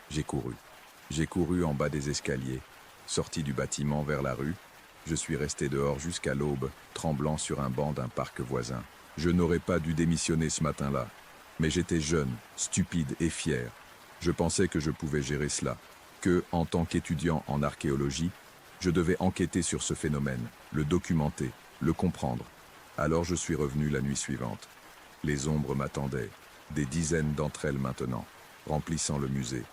J'ai couru. J'ai couru en bas des escaliers, sorti du bâtiment vers la rue. Je suis resté dehors jusqu'à l'aube, tremblant sur un banc d'un parc voisin. Je n'aurais pas dû démissionner ce matin-là, mais j'étais jeune, stupide et fier. Je pensais que je pouvais gérer cela, que, en tant qu'étudiant en archéologie, je devais enquêter sur ce phénomène, le documenter, le comprendre. Alors je suis revenu la nuit suivante. Les ombres m'attendaient, des dizaines d'entre elles maintenant, remplissant le musée.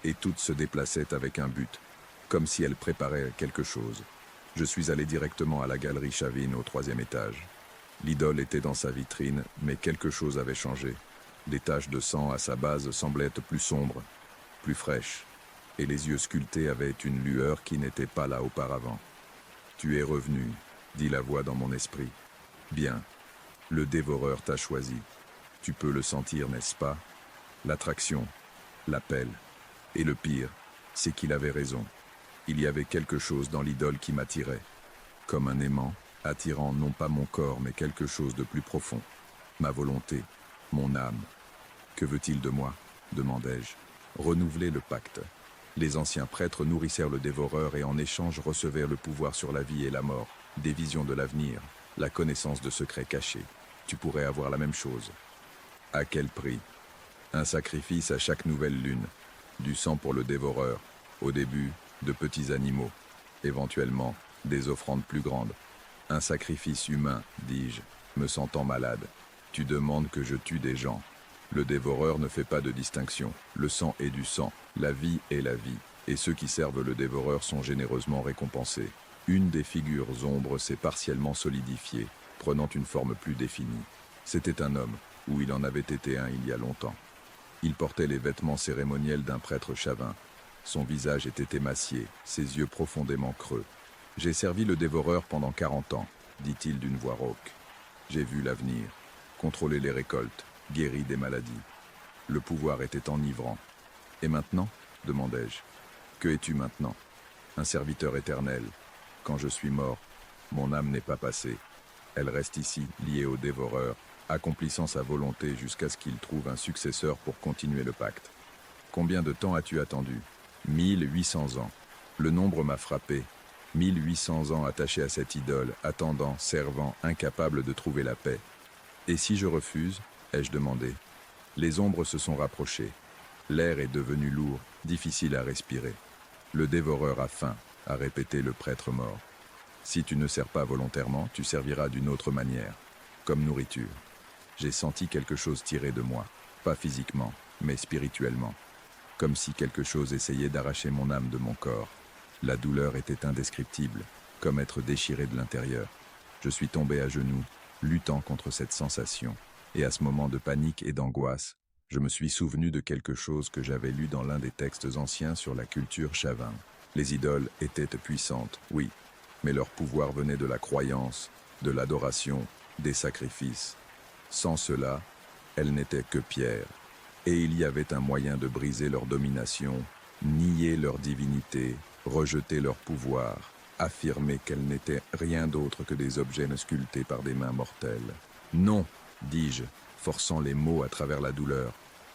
Et toutes se déplaçaient avec un but, comme si elles préparaient quelque chose. Je suis allé directement à la galerie Chavine au 3e étage. L'idole était dans sa vitrine, mais quelque chose avait changé. Les taches de sang à sa base semblaient être plus sombres, plus fraîches, et les yeux sculptés avaient une lueur qui n'était pas là auparavant. « Tu es revenu », dit la voix dans mon esprit. « Bien, le dévoreur t'a choisi. Tu peux le sentir, n'est-ce pas? L'attraction, l'appel. Et le pire, c'est qu'il avait raison. Il y avait quelque chose dans l'idole qui m'attirait, comme un aimant, attirant non pas mon corps, mais quelque chose de plus profond. Ma volonté, mon âme. Que veut-il de moi? Demandai-je. Renouveler le pacte. Les anciens prêtres nourrissèrent le dévoreur et en échange recevèrent le pouvoir sur la vie et la mort, des visions de l'avenir, la connaissance de secrets cachés. Tu pourrais avoir la même chose. À quel prix? Un sacrifice à chaque nouvelle lune, du sang pour le dévoreur, au début, de petits animaux, éventuellement, des offrandes plus grandes. Un sacrifice humain, dis-je, me sentant malade. Tu demandes que je tue des gens. Le dévoreur ne fait pas de distinction. Le sang est du sang, la vie est la vie, et ceux qui servent le dévoreur sont généreusement récompensés. Une des figures ombres s'est partiellement solidifiée, prenant une forme plus définie. C'était un homme, ou il en avait été un il y a longtemps. Il portait les vêtements cérémoniels d'un prêtre chavin. Son visage était émacié, ses yeux profondément creux. « J'ai servi le dévoreur pendant 40 ans, dit-il d'une voix rauque. J'ai vu l'avenir, contrôler les récoltes, guéri des maladies. Le pouvoir était enivrant. Et maintenant? Demandai-je. Que es-tu maintenant? Un serviteur éternel. Quand je suis mort, mon âme n'est pas passée. Elle reste ici, liée au dévoreur, accomplissant sa volonté jusqu'à ce qu'il trouve un successeur pour continuer le pacte. Combien de temps as-tu attendu? 1800 ans. Le nombre m'a frappé. 1800 ans attachés à cette idole, attendant, servant, incapable de trouver la paix. Et si je refuse? Ai-je demandé. Les ombres se sont rapprochées. L'air est devenu lourd, difficile à respirer. Le dévoreur a faim, a répété le prêtre mort. Si tu ne sers pas volontairement, tu serviras d'une autre manière, comme nourriture. J'ai senti quelque chose tirer de moi, pas physiquement, mais spirituellement. Comme si quelque chose essayait d'arracher mon âme de mon corps. La douleur était indescriptible, comme être déchiré de l'intérieur. Je suis tombé à genoux, luttant contre cette sensation. Et à ce moment de panique et d'angoisse, je me suis souvenu de quelque chose que j'avais lu dans l'un des textes anciens sur la culture chavin. Les idoles étaient puissantes, oui, mais leur pouvoir venait de la croyance, de l'adoration, des sacrifices. Sans cela, elles n'étaient que pierre. Et il y avait un moyen de briser leur domination, nier leur divinité, rejeter leur pouvoir, affirmer qu'elles n'étaient rien d'autre que des objets sculptés par des mains mortelles. Non, dis-je, forçant les mots à travers la douleur.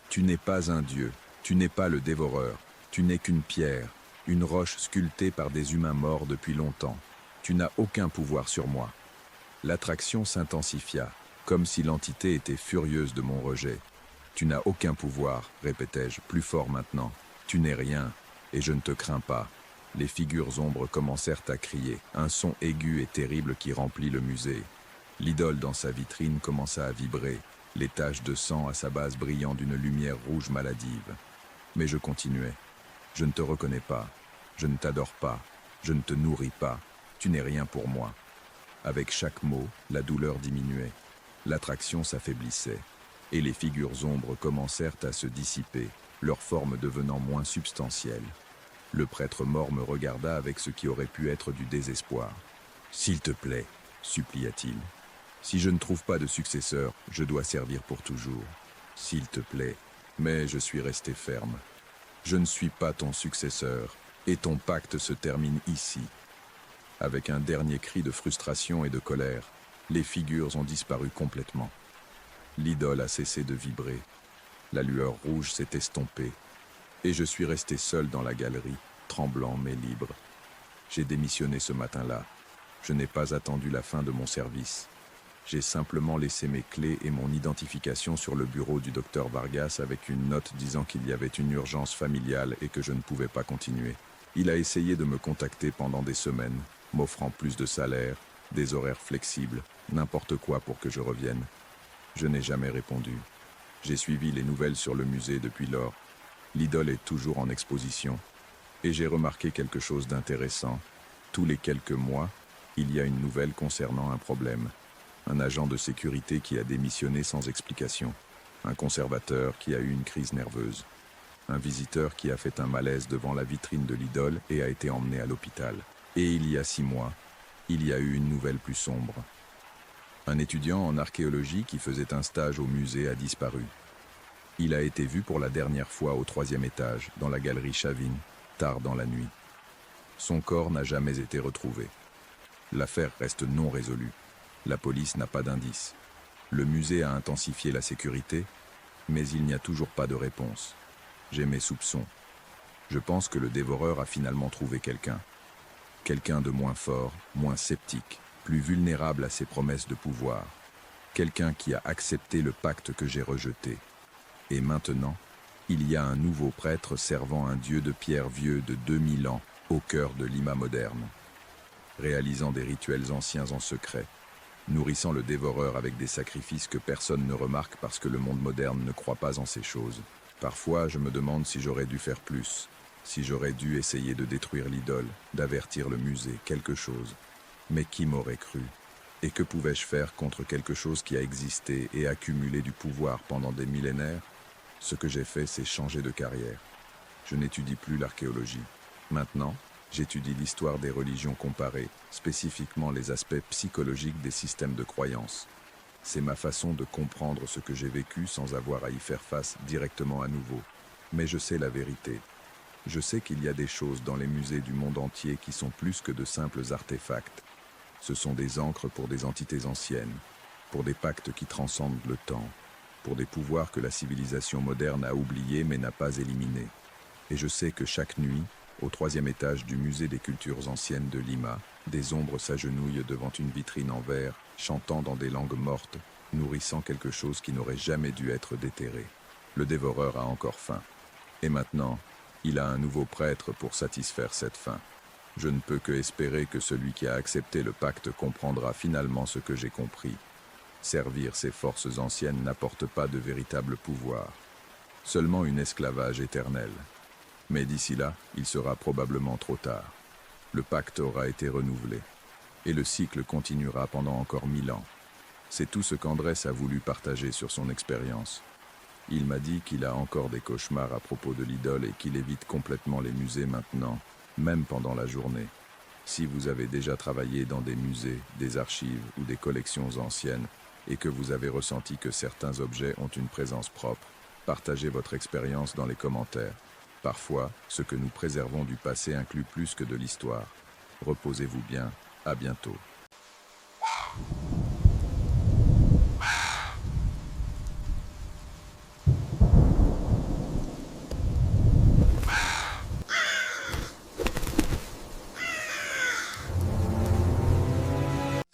Tu n'es pas un dieu, tu n'es pas le dévoreur, tu n'es qu'une pierre, une roche sculptée par des humains morts depuis longtemps. Tu n'as aucun pouvoir sur moi. L'attraction s'intensifia, comme si l'entité était furieuse de mon rejet. Tu n'as aucun pouvoir, répétai-je, plus fort maintenant. Tu n'es rien, et je ne te crains pas. Les figures ombres commencèrent à crier, un son aigu et terrible qui remplit le musée. L'idole dans sa vitrine commença à vibrer, les taches de sang à sa base brillant d'une lumière rouge maladive. Mais je continuais. Je ne te reconnais pas, je ne t'adore pas, je ne te nourris pas, tu n'es rien pour moi. Avec chaque mot, la douleur diminuait, l'attraction s'affaiblissait, et les figures ombres commencèrent à se dissiper, leur forme devenant moins substantielle. Le prêtre mort me regarda avec ce qui aurait pu être du désespoir. « S'il te plaît, supplia-t-il. Si je ne trouve pas de successeur, je dois servir pour toujours. S'il te plaît. » Mais je suis resté ferme. Je ne suis pas ton successeur. Et ton pacte se termine ici. Avec un dernier cri de frustration et de colère, les figures ont disparu complètement. L'idole a cessé de vibrer. La lueur rouge s'est estompée. Et je suis resté seul dans la galerie, tremblant mais libre. J'ai démissionné ce matin-là. Je n'ai pas attendu la fin de mon service. J'ai simplement laissé mes clés et mon identification sur le bureau du docteur Vargas avec une note disant qu'il y avait une urgence familiale et que je ne pouvais pas continuer. Il a essayé de me contacter pendant des semaines, m'offrant plus de salaire, des horaires flexibles, n'importe quoi pour que je revienne. Je n'ai jamais répondu. J'ai suivi les nouvelles sur le musée depuis lors. L'idole est toujours en exposition. Et j'ai remarqué quelque chose d'intéressant. Tous les quelques mois, il y a une nouvelle concernant un problème. Un agent de sécurité qui a démissionné sans explication. Un conservateur qui a eu une crise nerveuse. Un visiteur qui a fait un malaise devant la vitrine de l'idole et a été emmené à l'hôpital. Et il y a 6 mois, il y a eu une nouvelle plus sombre. Un étudiant en archéologie qui faisait un stage au musée a disparu. Il a été vu pour la dernière fois au 3e étage, dans la galerie Chavine, tard dans la nuit. Son corps n'a jamais été retrouvé. L'affaire reste non résolue. La police n'a pas d'indice. Le musée a intensifié la sécurité, mais il n'y a toujours pas de réponse. J'ai mes soupçons. Je pense que le dévoreur a finalement trouvé quelqu'un. Quelqu'un de moins fort, moins sceptique, plus vulnérable à ses promesses de pouvoir. Quelqu'un qui a accepté le pacte que j'ai rejeté. Et maintenant, il y a un nouveau prêtre servant un dieu de pierre vieux de 2000 ans au cœur de Lima moderne. Réalisant des rituels anciens en secret, nourrissant le dévoreur avec des sacrifices que personne ne remarque parce que le monde moderne ne croit pas en ces choses. Parfois, je me demande si j'aurais dû faire plus, si j'aurais dû essayer de détruire l'idole, d'avertir le musée, quelque chose. Mais qui m'aurait cru? Et que pouvais-je faire contre quelque chose qui a existé et accumulé du pouvoir pendant des millénaires? Ce que j'ai fait, c'est changer de carrière. Je n'étudie plus l'archéologie. Maintenant, j'étudie l'histoire des religions comparées, spécifiquement les aspects psychologiques des systèmes de croyances. C'est ma façon de comprendre ce que j'ai vécu sans avoir à y faire face directement à nouveau. Mais je sais la vérité. Je sais qu'il y a des choses dans les musées du monde entier qui sont plus que de simples artefacts. Ce sont des encres pour des entités anciennes, pour des pactes qui transcendent le temps, pour des pouvoirs que la civilisation moderne a oubliés mais n'a pas éliminés. Et je sais que chaque nuit, au 3e étage du musée des cultures anciennes de Lima, des ombres s'agenouillent devant une vitrine en verre, chantant dans des langues mortes, nourrissant quelque chose qui n'aurait jamais dû être déterré. Le dévoreur a encore faim. Et maintenant, il a un nouveau prêtre pour satisfaire cette faim. Je ne peux que espérer que celui qui a accepté le pacte comprendra finalement ce que j'ai compris. Servir ces forces anciennes n'apporte pas de véritable pouvoir, seulement un esclavage éternel. Mais d'ici là, il sera probablement trop tard. Le pacte aura été renouvelé, et le cycle continuera pendant encore 1000 ans. C'est tout ce qu'Andrés a voulu partager sur son expérience. Il m'a dit qu'il a encore des cauchemars à propos de l'idole et qu'il évite complètement les musées maintenant, même pendant la journée. Si vous avez déjà travaillé dans des musées, des archives ou des collections anciennes, et que vous avez ressenti que certains objets ont une présence propre, partagez votre expérience dans les commentaires. Parfois, ce que nous préservons du passé inclut plus que de l'histoire. Reposez-vous bien, à bientôt.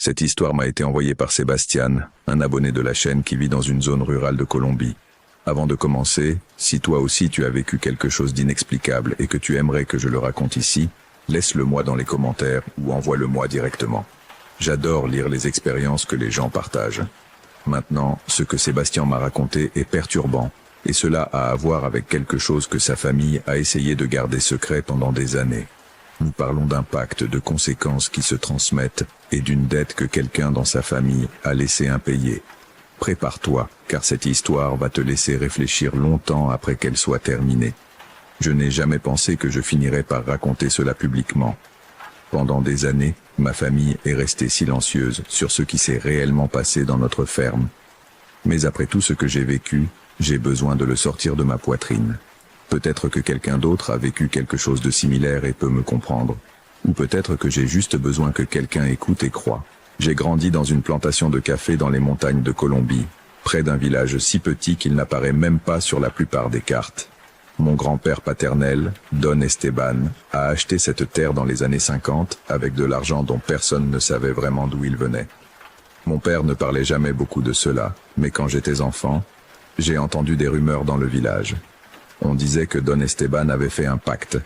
Cette histoire m'a été envoyée par Sébastien, un abonné de la chaîne qui vit dans une zone rurale de Colombie. Avant de commencer, si toi aussi tu as vécu quelque chose d'inexplicable et que tu aimerais que je le raconte ici, laisse-le moi dans les commentaires ou envoie-le moi directement. J'adore lire les expériences que les gens partagent. Maintenant, ce que Sébastien m'a raconté est perturbant, et cela a à voir avec quelque chose que sa famille a essayé de garder secret pendant des années. Nous parlons d'un pacte de conséquences qui se transmettent et d'une dette que quelqu'un dans sa famille a laissé impayée. Prépare-toi, car cette histoire va te laisser réfléchir longtemps après qu'elle soit terminée. Je n'ai jamais pensé que je finirais par raconter cela publiquement. Pendant des années, ma famille est restée silencieuse sur ce qui s'est réellement passé dans notre ferme. Mais après tout ce que j'ai vécu, j'ai besoin de le sortir de ma poitrine. Peut-être que quelqu'un d'autre a vécu quelque chose de similaire et peut me comprendre. Ou peut-être que j'ai juste besoin que quelqu'un écoute et croie. J'ai grandi dans une plantation de café dans les montagnes de Colombie, près d'un village si petit qu'il n'apparaît même pas sur la plupart des cartes. Mon grand-père paternel, Don Esteban, a acheté cette terre dans les années 50 avec de l'argent dont personne ne savait vraiment d'où il venait. Mon père ne parlait jamais beaucoup de cela, mais quand j'étais enfant, j'ai entendu des rumeurs dans le village. On disait que Don Esteban avait fait un pacte,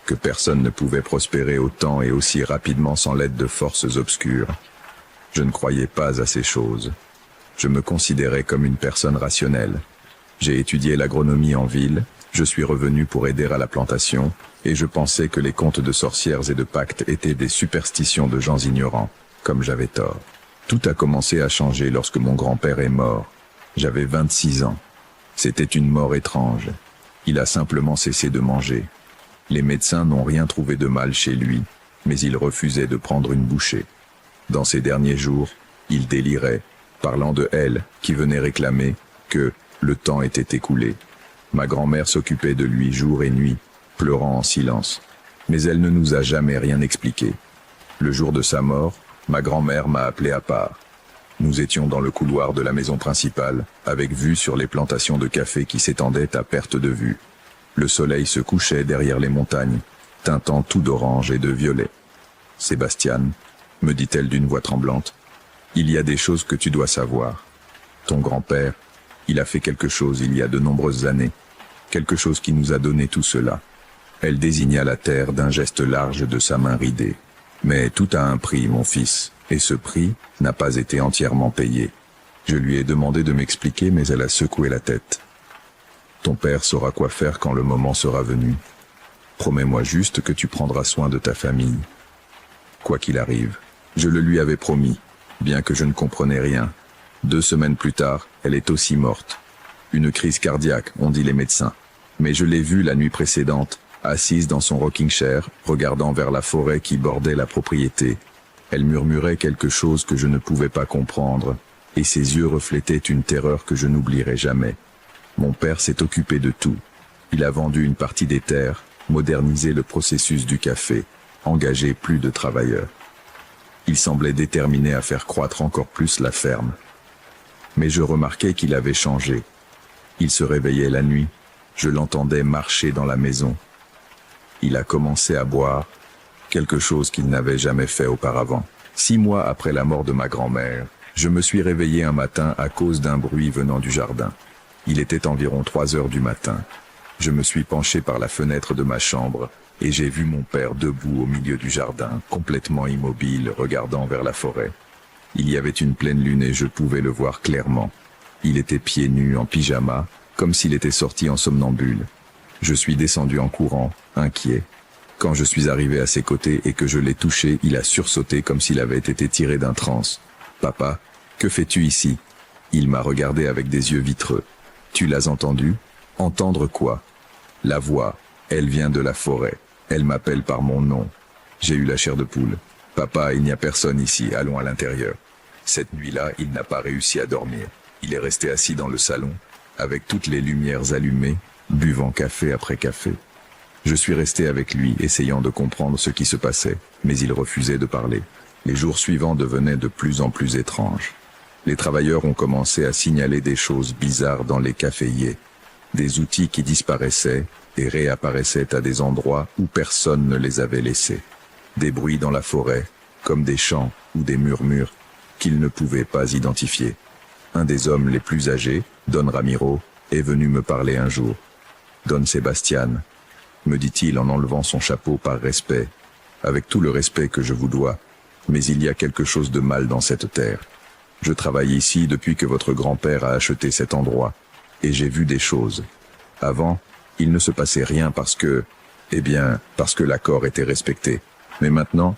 que personne ne pouvait prospérer autant et aussi rapidement sans l'aide de forces obscures. Je ne croyais pas à ces choses. Je me considérais comme une personne rationnelle. J'ai étudié l'agronomie en ville, je suis revenu pour aider à la plantation, et je pensais que les contes de sorcières et de pactes étaient des superstitions de gens ignorants, comme j'avais tort. Tout a commencé à changer lorsque mon grand-père est mort. J'avais 26 ans. C'était une mort étrange. Il a simplement cessé de manger. Les médecins n'ont rien trouvé de mal chez lui, mais il refusait de prendre une bouchée. Dans ces derniers jours, il délirait, parlant de elle, qui venait réclamer que le temps était écoulé. Ma grand-mère s'occupait de lui jour et nuit, pleurant en silence. Mais elle ne nous a jamais rien expliqué. Le jour de sa mort, ma grand-mère m'a appelé à part. Nous étions dans le couloir de la maison principale, avec vue sur les plantations de café qui s'étendaient à perte de vue. Le soleil se couchait derrière les montagnes, teintant tout d'orange et de violet. « Sébastien, » me dit-elle d'une voix tremblante, « il y a des choses que tu dois savoir. Ton grand-père, il a fait quelque chose il y a de nombreuses années, quelque chose qui nous a donné tout cela. » Elle désigna la terre d'un geste large de sa main ridée. « Mais tout a un prix, mon fils, et ce prix n'a pas été entièrement payé. » Je lui ai demandé de m'expliquer, mais elle a secoué la tête. « Ton père saura quoi faire quand le moment sera venu. Promets-moi juste que tu prendras soin de ta famille. » Quoi qu'il arrive, je le lui avais promis, bien que je ne comprenais rien. 2 semaines plus tard, elle est aussi morte. Une crise cardiaque, ont dit les médecins. Mais je l'ai vue la nuit précédente, assise dans son rocking chair, regardant vers la forêt qui bordait la propriété. Elle murmurait quelque chose que je ne pouvais pas comprendre, et ses yeux reflétaient une terreur que je n'oublierai jamais. Mon père s'est occupé de tout. Il a vendu une partie des terres, modernisé le processus du café, engagé plus de travailleurs. Il semblait déterminé à faire croître encore plus la ferme. Mais je remarquais qu'il avait changé. Il se réveillait la nuit, je l'entendais marcher dans la maison. Il a commencé à boire, quelque chose qu'il n'avait jamais fait auparavant. 6 mois après la mort de ma grand-mère, je me suis réveillé un matin à cause d'un bruit venant du jardin. Il était environ 3 heures du matin. Je me suis penché par la fenêtre de ma chambre et j'ai vu mon père debout au milieu du jardin, complètement immobile, regardant vers la forêt. Il y avait une pleine lune et je pouvais le voir clairement. Il était pieds nus, en pyjama, comme s'il était sorti en somnambule. Je suis descendu en courant, inquiet. Quand je suis arrivé à ses côtés et que je l'ai touché, il a sursauté comme s'il avait été tiré d'un transe. « Papa, que fais-tu ici ?» Il m'a regardé avec des yeux vitreux. « Tu l'as entendu ?»« Entendre quoi ?»« La voix, elle vient de la forêt. Elle m'appelle par mon nom. » J'ai eu la chair de poule. « Papa, il n'y a personne ici, allons à l'intérieur. » Cette nuit-là, il n'a pas réussi à dormir. Il est resté assis dans le salon, avec toutes les lumières allumées, buvant café après café. Je suis resté avec lui, essayant de comprendre ce qui se passait, mais il refusait de parler. Les jours suivants devenaient de plus en plus étranges. Les travailleurs ont commencé à signaler des choses bizarres dans les caféiers, des outils qui disparaissaient et réapparaissaient à des endroits où personne ne les avait laissés. Des bruits dans la forêt, comme des chants ou des murmures, qu'ils ne pouvaient pas identifier. Un des hommes les plus âgés, Don Ramiro, est venu me parler un jour. « Don Sébastien », me dit-il en enlevant son chapeau par respect, avec tout le respect que je vous dois, mais il y a quelque chose de mal dans cette terre. Je travaille ici depuis que votre grand-père a acheté cet endroit, et j'ai vu des choses. Avant, il ne se passait rien parce que l'accord était respecté. Mais maintenant,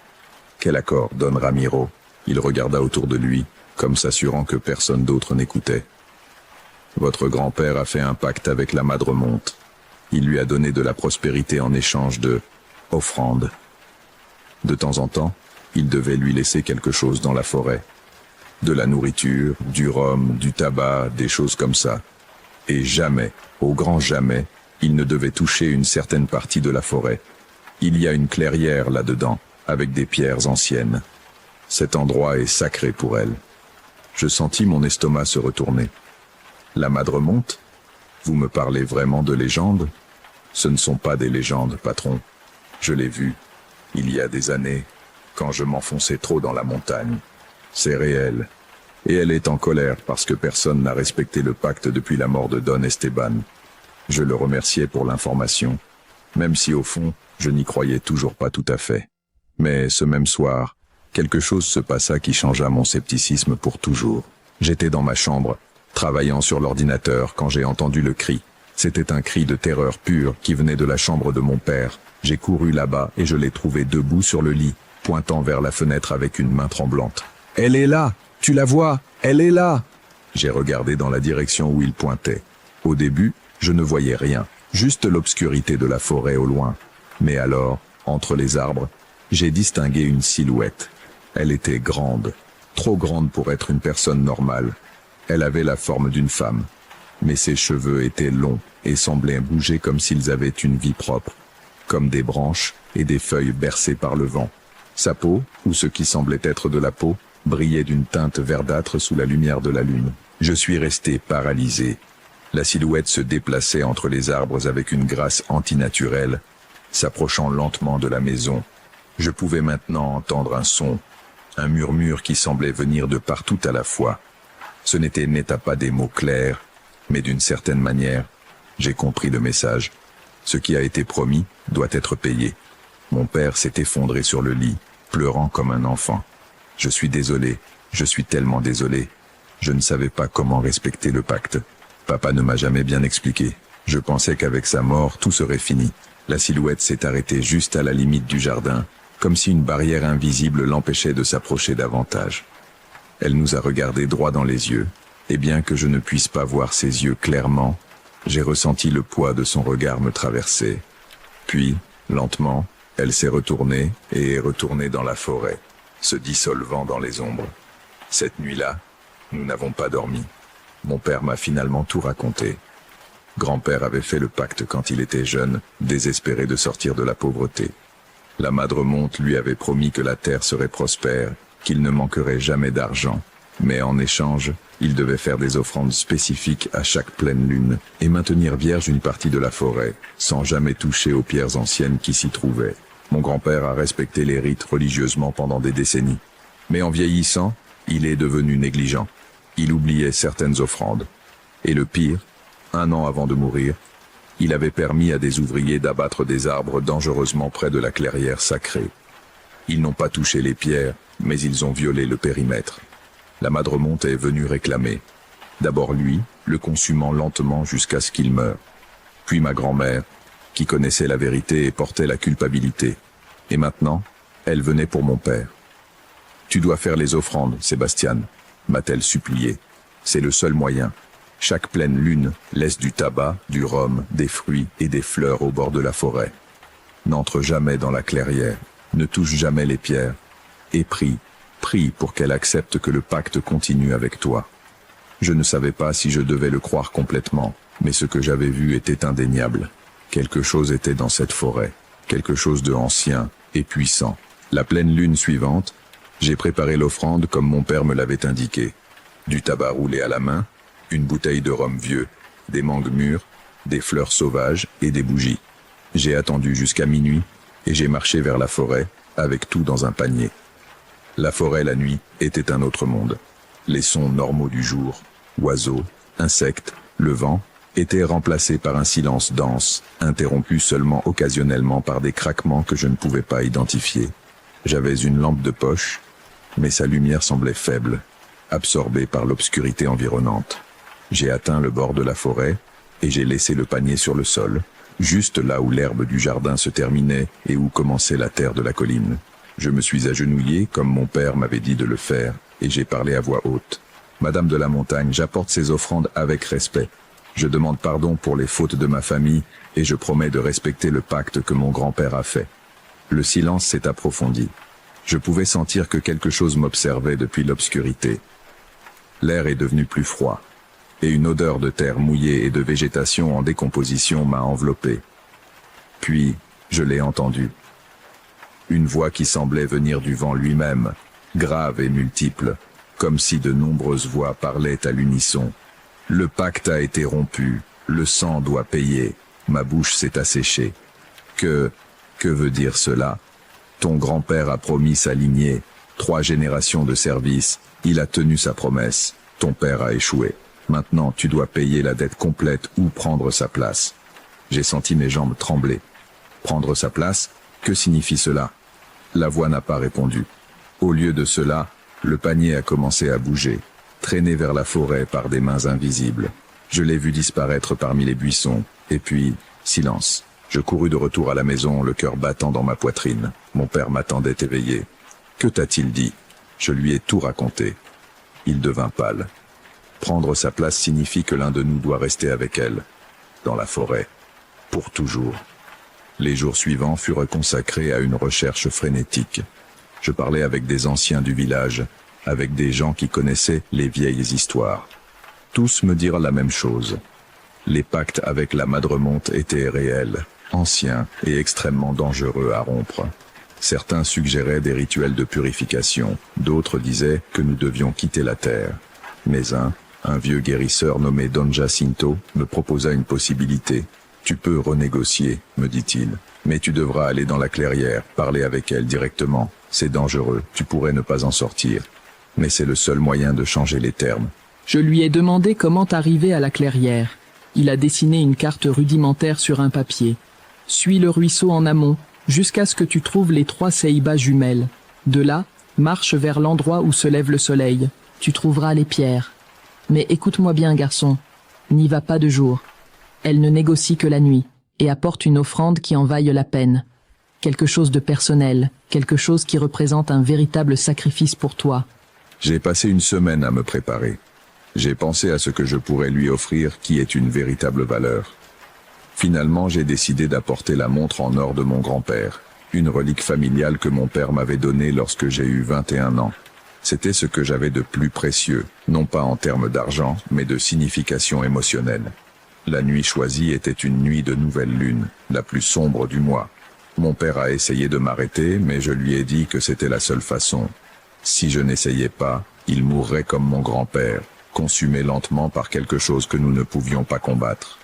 quel accord, Don Ramiro? Il regarda autour de lui, comme s'assurant que personne d'autre n'écoutait. Votre grand-père a fait un pacte avec la Madremonte. Il lui a donné de la prospérité en échange de offrandes. De temps en temps, il devait lui laisser quelque chose dans la forêt. De la nourriture, du rhum, du tabac, des choses comme ça. Et jamais, au grand jamais, Il ne devait toucher une certaine partie de la forêt. Il y a une clairière là-dedans, avec des pierres anciennes. Cet endroit est sacré pour elle. Je sentis mon estomac se retourner. La Madremonte? Vous me parlez vraiment de légendes? Ce ne sont pas des légendes, patron. Je l'ai vu, il y a des années, quand je m'enfonçais trop dans la montagne. C'est réel. Et elle est en colère parce que personne n'a respecté le pacte depuis la mort de Don Esteban. Je le remerciais pour l'information, même si au fond, je n'y croyais toujours pas tout à fait. Mais ce même soir, quelque chose se passa qui changea mon scepticisme pour toujours. J'étais dans ma chambre, travaillant sur l'ordinateur quand j'ai entendu le cri. C'était un cri de terreur pure qui venait de la chambre de mon père. J'ai couru là-bas et je l'ai trouvé debout sur le lit, pointant vers la fenêtre avec une main tremblante. « Elle est là! Tu la vois! Elle est là !» J'ai regardé dans la direction où il pointait. Au début, je ne voyais rien, juste l'obscurité de la forêt au loin. Mais alors, entre les arbres, j'ai distingué une silhouette. Elle était grande, trop grande pour être une personne normale. Elle avait la forme d'une femme, mais ses cheveux étaient longs et semblaient bouger comme s'ils avaient une vie propre, comme des branches et des feuilles bercées par le vent. Sa peau, ou ce qui semblait être de la peau, brillait d'une teinte verdâtre sous la lumière de la lune. Je suis resté paralysé. La silhouette se déplaçait entre les arbres avec une grâce antinaturelle, s'approchant lentement de la maison. Je pouvais maintenant entendre un son, un murmure qui semblait venir de partout à la fois. Ce n'était pas des mots clairs, mais d'une certaine manière, j'ai compris le message. Ce qui a été promis doit être payé. Mon père s'est effondré sur le lit, pleurant comme un enfant. Je suis désolé, je suis tellement désolé. Je ne savais pas comment respecter le pacte. Papa ne m'a jamais bien expliqué. Je pensais qu'avec sa mort, tout serait fini. La silhouette s'est arrêtée juste à la limite du jardin, comme si une barrière invisible l'empêchait de s'approcher davantage. Elle nous a regardés droit dans les yeux, et bien que je ne puisse pas voir ses yeux clairement, j'ai ressenti le poids de son regard me traverser. Puis, lentement, elle s'est retournée et est retournée dans la forêt, se dissolvant dans les ombres. Cette nuit-là, nous n'avons pas dormi. Mon père m'a finalement tout raconté. Grand-père avait fait le pacte quand il était jeune, désespéré de sortir de la pauvreté. La Madremonte lui avait promis que la terre serait prospère, qu'il ne manquerait jamais d'argent. Mais en échange, il devait faire des offrandes spécifiques à chaque pleine lune et maintenir vierge une partie de la forêt, sans jamais toucher aux pierres anciennes qui s'y trouvaient. Mon grand-père a respecté les rites religieusement pendant des décennies. Mais en vieillissant, il est devenu négligent. Il oubliait certaines offrandes. Et le pire, 1 an avant de mourir, il avait permis à des ouvriers d'abattre des arbres dangereusement près de la clairière sacrée. Ils n'ont pas touché les pierres, mais ils ont violé le périmètre. La Madremonte est venue réclamer. D'abord lui, le consumant lentement jusqu'à ce qu'il meure. Puis ma grand-mère, qui connaissait la vérité et portait la culpabilité. Et maintenant, elle venait pour mon père. « Tu dois faire les offrandes, Sébastien », m'a-t-elle supplié. « C'est le seul moyen. Chaque pleine lune laisse du tabac, du rhum, des fruits et des fleurs au bord de la forêt. N'entre jamais dans la clairière, ne touche jamais les pierres, et prie pour qu'elle accepte que le pacte continue avec toi. » Je ne savais pas si je devais le croire complètement, mais ce que j'avais vu était indéniable. Quelque chose était dans cette forêt, quelque chose de ancien et puissant. La pleine lune suivante, j'ai préparé l'offrande comme mon père me l'avait indiqué. Du tabac roulé à la main, une bouteille de rhum vieux, des mangues mûres, des fleurs sauvages et des bougies. J'ai attendu jusqu'à minuit et j'ai marché vers la forêt, avec tout dans un panier. La forêt la nuit était un autre monde. Les sons normaux du jour, oiseaux, insectes, le vent, étaient remplacés par un silence dense, interrompu seulement occasionnellement par des craquements que je ne pouvais pas identifier. J'avais une lampe de poche, mais sa lumière semblait faible, absorbée par l'obscurité environnante. J'ai atteint le bord de la forêt et j'ai laissé le panier sur le sol, juste là où l'herbe du jardin se terminait et où commençait la terre de la colline. Je me suis agenouillé comme mon père m'avait dit de le faire et j'ai parlé à voix haute. « Madame de la Montagne, j'apporte ces offrandes avec respect. Je demande pardon pour les fautes de ma famille et je promets de respecter le pacte que mon grand-père a fait. » Le silence s'est approfondi. Je pouvais sentir que quelque chose m'observait depuis l'obscurité. L'air est devenu plus froid. et une odeur de terre mouillée et de végétation en décomposition m'a enveloppé. Puis, je l'ai entendu. Une voix qui semblait venir du vent lui-même, grave et multiple, comme si de nombreuses voix parlaient à l'unisson. Le pacte a été rompu, le sang doit payer, ma bouche s'est asséchée. Que veut dire cela? Ton grand-père a promis sa lignée, 3 générations de service, il a tenu sa promesse, ton père a échoué. Maintenant, tu dois payer la dette complète ou prendre sa place. J'ai senti mes jambes trembler. Prendre sa place? Que signifie cela? La voix n'a pas répondu. Au lieu de cela, le panier a commencé à bouger, traîné vers la forêt par des mains invisibles. Je l'ai vu disparaître parmi les buissons, et puis, silence. Je courus de retour à la maison, le cœur battant dans ma poitrine. Mon père m'attendait éveillé. Que t'a-t-il dit? Je lui ai tout raconté. Il devint pâle. Prendre sa place signifie que l'un de nous doit rester avec elle, dans la forêt, pour toujours. Les jours suivants furent consacrés à une recherche frénétique. Je parlais avec des anciens du village, avec des gens qui connaissaient les vieilles histoires. Tous me dirent la même chose. Les pactes avec la Madremonte étaient réels, anciens et extrêmement dangereux à rompre. Certains suggéraient des rituels de purification, d'autres disaient que nous devions quitter la terre. Mais un vieux guérisseur nommé Don Jacinto, me proposa une possibilité. Tu peux renégocier, me dit-il, mais tu devras aller dans la clairière, parler avec elle directement. C'est dangereux, tu pourrais ne pas en sortir. Mais c'est le seul moyen de changer les termes. Je lui ai demandé comment arriver à la clairière. Il a dessiné une carte rudimentaire sur un papier. Suis le ruisseau en amont, jusqu'à ce que tu trouves les 3 Ceiba jumelles. De là, marche vers l'endroit où se lève le soleil. Tu trouveras les pierres. Mais écoute-moi bien, garçon. N'y va pas de jour. Elle ne négocie que la nuit, et apporte une offrande qui en vaille la peine. Quelque chose de personnel, quelque chose qui représente un véritable sacrifice pour toi. J'ai passé une semaine à me préparer. J'ai pensé à ce que je pourrais lui offrir qui est une véritable valeur. Finalement, j'ai décidé d'apporter la montre en or de mon grand-père, une relique familiale que mon père m'avait donnée lorsque j'ai eu 21 ans. C'était ce que j'avais de plus précieux, non pas en termes d'argent, mais de signification émotionnelle. La nuit choisie était une nuit de nouvelle lune, la plus sombre du mois. Mon père a essayé de m'arrêter, mais je lui ai dit que c'était la seule façon. Si je n'essayais pas, il mourrait comme mon grand-père, consumé lentement par quelque chose que nous ne pouvions pas combattre.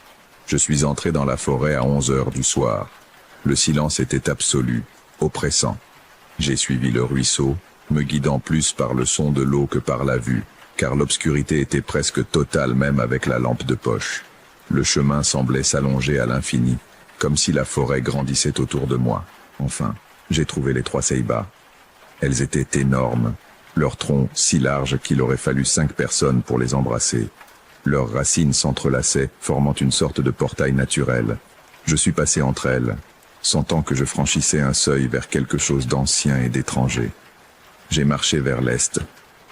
Je suis entré dans la forêt à 11 heures du soir. Le silence était absolu, oppressant. J'ai suivi le ruisseau, me guidant plus par le son de l'eau que par la vue, car l'obscurité était presque totale même avec la lampe de poche. Le chemin semblait s'allonger à l'infini, comme si la forêt grandissait autour de moi. Enfin, j'ai trouvé les 3 Ceiba. Elles étaient énormes, leurs troncs si larges qu'il aurait fallu 5 personnes pour les embrasser. Leurs racines s'entrelaçaient, formant une sorte de portail naturel. Je suis passé entre elles, sentant que je franchissais un seuil vers quelque chose d'ancien et d'étranger. J'ai marché vers l'est,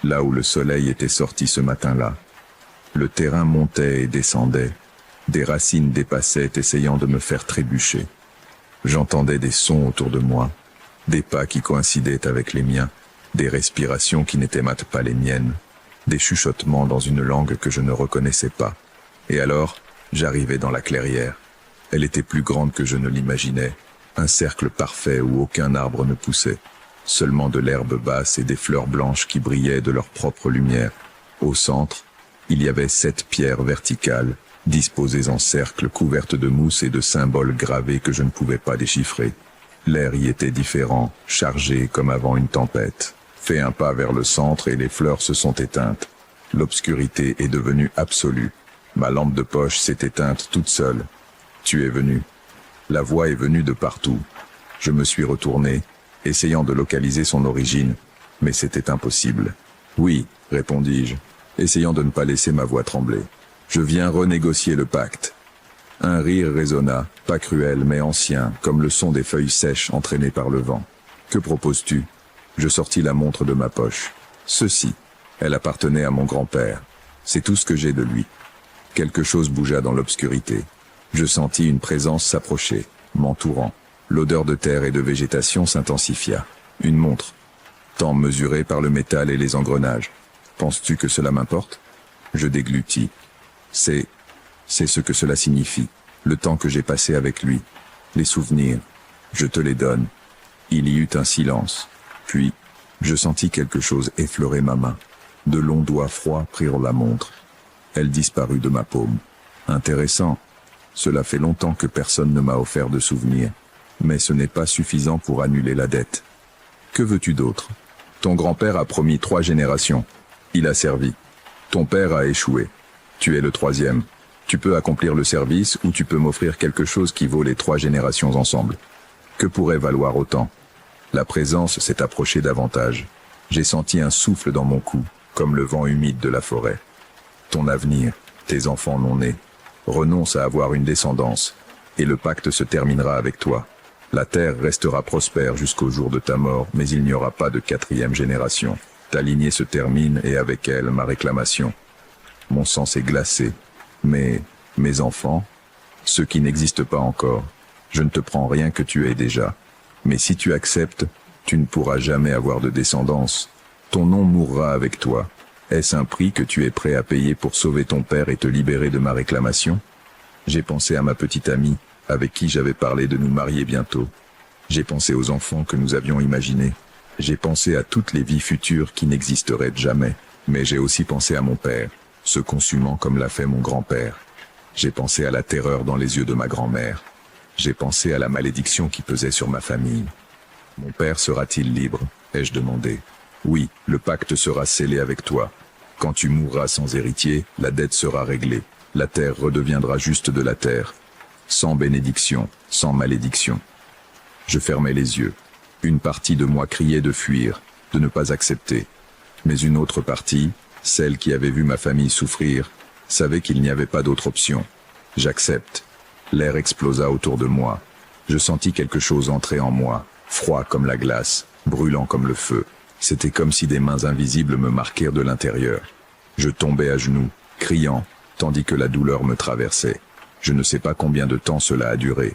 là où le soleil était sorti ce matin-là. Le terrain montait et descendait. Des racines dépassaient, essayant de me faire trébucher. J'entendais des sons autour de moi, des pas qui coïncidaient avec les miens, des respirations qui n'étaient pas les miennes, des chuchotements dans une langue que je ne reconnaissais pas. Et alors, j'arrivais dans la clairière. Elle était plus grande que je ne l'imaginais, un cercle parfait où aucun arbre ne poussait, seulement de l'herbe basse et des fleurs blanches qui brillaient de leur propre lumière. Au centre, il y avait 7 pierres verticales, disposées en cercle couvertes de mousse et de symboles gravés que je ne pouvais pas déchiffrer. L'air y était différent, chargé comme avant une tempête. Fais un pas vers le centre et les fleurs se sont éteintes. L'obscurité est devenue absolue. Ma lampe de poche s'est éteinte toute seule. Tu es venu. La voix est venue de partout. Je me suis retourné, essayant de localiser son origine, mais c'était impossible. Oui, répondis-je, essayant de ne pas laisser ma voix trembler. Je viens renégocier le pacte. Un rire résonna, pas cruel mais ancien, comme le son des feuilles sèches entraînées par le vent. Que proposes-tu? Je sortis la montre de ma poche. Ceci, elle appartenait à mon grand-père. C'est tout ce que j'ai de lui. Quelque chose bougea dans l'obscurité. Je sentis une présence s'approcher, m'entourant. L'odeur de terre et de végétation s'intensifia. Une montre, temps mesurée par le métal et les engrenages. Penses-tu que cela m'importe? Je déglutis. C'est ce que cela signifie. Le temps que j'ai passé avec lui. Les souvenirs. Je te les donne. Il y eut un silence. Puis, je sentis quelque chose effleurer ma main. De longs doigts froids prirent la montre. Elle disparut de ma paume. Intéressant. Cela fait longtemps que personne ne m'a offert de souvenirs. Mais ce n'est pas suffisant pour annuler la dette. Que veux-tu d'autre? Ton grand-père a promis 3 générations. Il a servi. Ton père a échoué. Tu es le 3e. Tu peux accomplir le service ou tu peux m'offrir quelque chose qui vaut les 3 générations ensemble. Que pourrait valoir autant? La présence s'est approchée davantage. J'ai senti un souffle dans mon cou, comme le vent humide de la forêt. Ton avenir, tes enfants non nés, renonce à avoir une descendance, et le pacte se terminera avec toi. La terre restera prospère jusqu'au jour de ta mort, mais il n'y aura pas de 4e génération. Ta lignée se termine et avec elle ma réclamation. Mon sang s'est glacé, mais mes enfants, ceux qui n'existent pas encore, je ne te prends rien que tu aies déjà. Mais si tu acceptes, tu ne pourras jamais avoir de descendance. Ton nom mourra avec toi. Est-ce un prix que tu es prêt à payer pour sauver ton père et te libérer de ma réclamation? J'ai pensé à ma petite amie, avec qui j'avais parlé de nous marier bientôt. J'ai pensé aux enfants que nous avions imaginés. J'ai pensé à toutes les vies futures qui n'existeraient jamais. Mais j'ai aussi pensé à mon père, se consumant comme l'a fait mon grand-père. J'ai pensé à la terreur dans les yeux de ma grand-mère. J'ai pensé à la malédiction qui pesait sur ma famille. Mon père sera-t-il libre? Ai-je demandé. Oui, le pacte sera scellé avec toi. Quand tu mourras sans héritier, la dette sera réglée. La terre redeviendra juste de la terre. Sans bénédiction, sans malédiction. Je fermais les yeux. Une partie de moi criait de fuir, de ne pas accepter. Mais une autre partie, celle qui avait vu ma famille souffrir, savait qu'il n'y avait pas d'autre option. J'accepte. L'air explosa autour de moi. Je sentis quelque chose entrer en moi, froid comme la glace, brûlant comme le feu. C'était comme si des mains invisibles me marquèrent de l'intérieur. Je tombais à genoux, criant, tandis que la douleur me traversait. Je ne sais pas combien de temps cela a duré.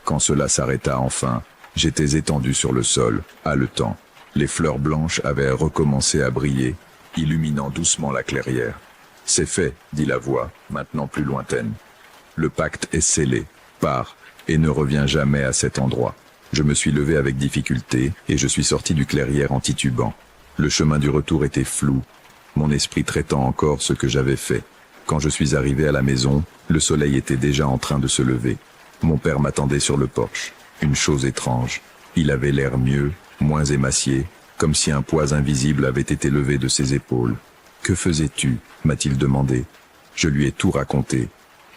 Quand cela s'arrêta enfin, j'étais étendu sur le sol, haletant. Les fleurs blanches avaient recommencé à briller, illuminant doucement la clairière. « C'est fait », dit la voix, maintenant plus lointaine. « Le pacte est scellé, pars, et ne reviens jamais à cet endroit. » Je me suis levé avec difficulté, et je suis sorti du clairière en titubant. Le chemin du retour était flou, mon esprit traitant encore ce que j'avais fait. Quand je suis arrivé à la maison, le soleil était déjà en train de se lever. Mon père m'attendait sur le porche. Une chose étrange. Il avait l'air mieux, moins émacié, comme si un poids invisible avait été levé de ses épaules. « Que faisais-tu » m'a-t-il demandé. Je lui ai tout raconté.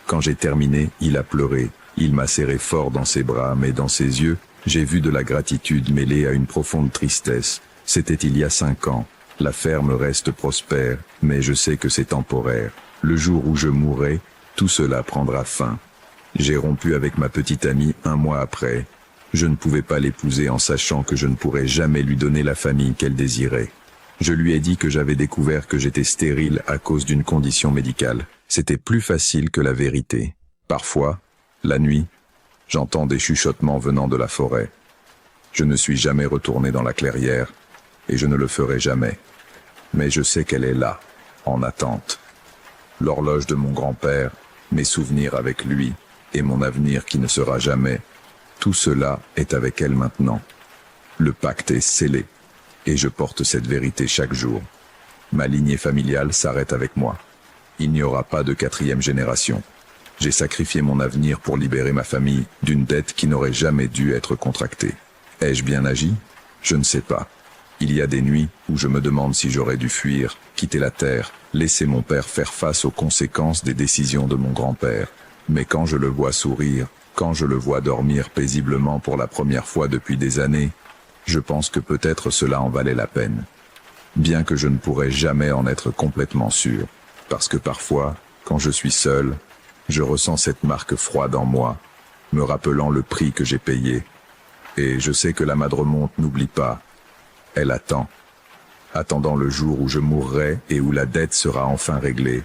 Quand j'ai terminé, il a pleuré. Il m'a serré fort dans ses bras, mais dans ses yeux, j'ai vu de la gratitude mêlée à une profonde tristesse. C'était il y a 5 ans. La ferme reste prospère, mais je sais que c'est temporaire. Le jour où je mourrai, tout cela prendra fin. J'ai rompu avec ma petite amie 1 mois après. Je ne pouvais pas l'épouser en sachant que je ne pourrais jamais lui donner la famille qu'elle désirait. Je lui ai dit que j'avais découvert que j'étais stérile à cause d'une condition médicale. C'était plus facile que la vérité. Parfois, la nuit, j'entends des chuchotements venant de la forêt. Je ne suis jamais retourné dans la clairière, et je ne le ferai jamais. Mais je sais qu'elle est là, en attente. L'horloge de mon grand-père, mes souvenirs avec lui, et mon avenir qui ne sera jamais, tout cela est avec elle maintenant. Le pacte est scellé, et je porte cette vérité chaque jour. Ma lignée familiale s'arrête avec moi. Il n'y aura pas de 4e génération. J'ai sacrifié mon avenir pour libérer ma famille d'une dette qui n'aurait jamais dû être contractée. Ai-je bien agi? Je ne sais pas. Il y a des nuits où je me demande si j'aurais dû fuir, quitter la terre, laisser mon père faire face aux conséquences des décisions de mon grand-père. Mais quand je le vois sourire, quand je le vois dormir paisiblement pour la première fois depuis des années, je pense que peut-être cela en valait la peine. Bien que je ne pourrais jamais en être complètement sûr, parce que parfois, quand je suis seul, je ressens cette marque froide en moi, me rappelant le prix que j'ai payé. Et je sais que la Madremonte n'oublie pas. Elle attend, attendant le jour où je mourrai et où la dette sera enfin réglée.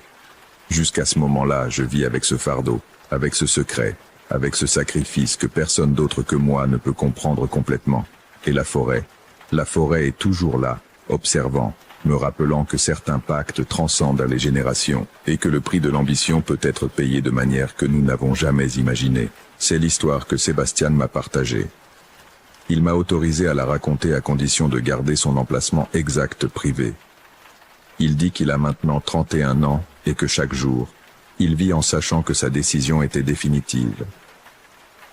Jusqu'à ce moment-là, je vis avec ce fardeau, avec ce secret, avec ce sacrifice que personne d'autre que moi ne peut comprendre complètement. Et la forêt est toujours là, observant, me rappelant que certains pactes transcendent les générations, et que le prix de l'ambition peut être payé de manière que nous n'avons jamais imaginée. C'est l'histoire que Sébastien m'a partagée. Il m'a autorisé à la raconter à condition de garder son emplacement exact privé. Il dit qu'il a maintenant 31 ans, et que chaque jour, il vit en sachant que sa décision était définitive.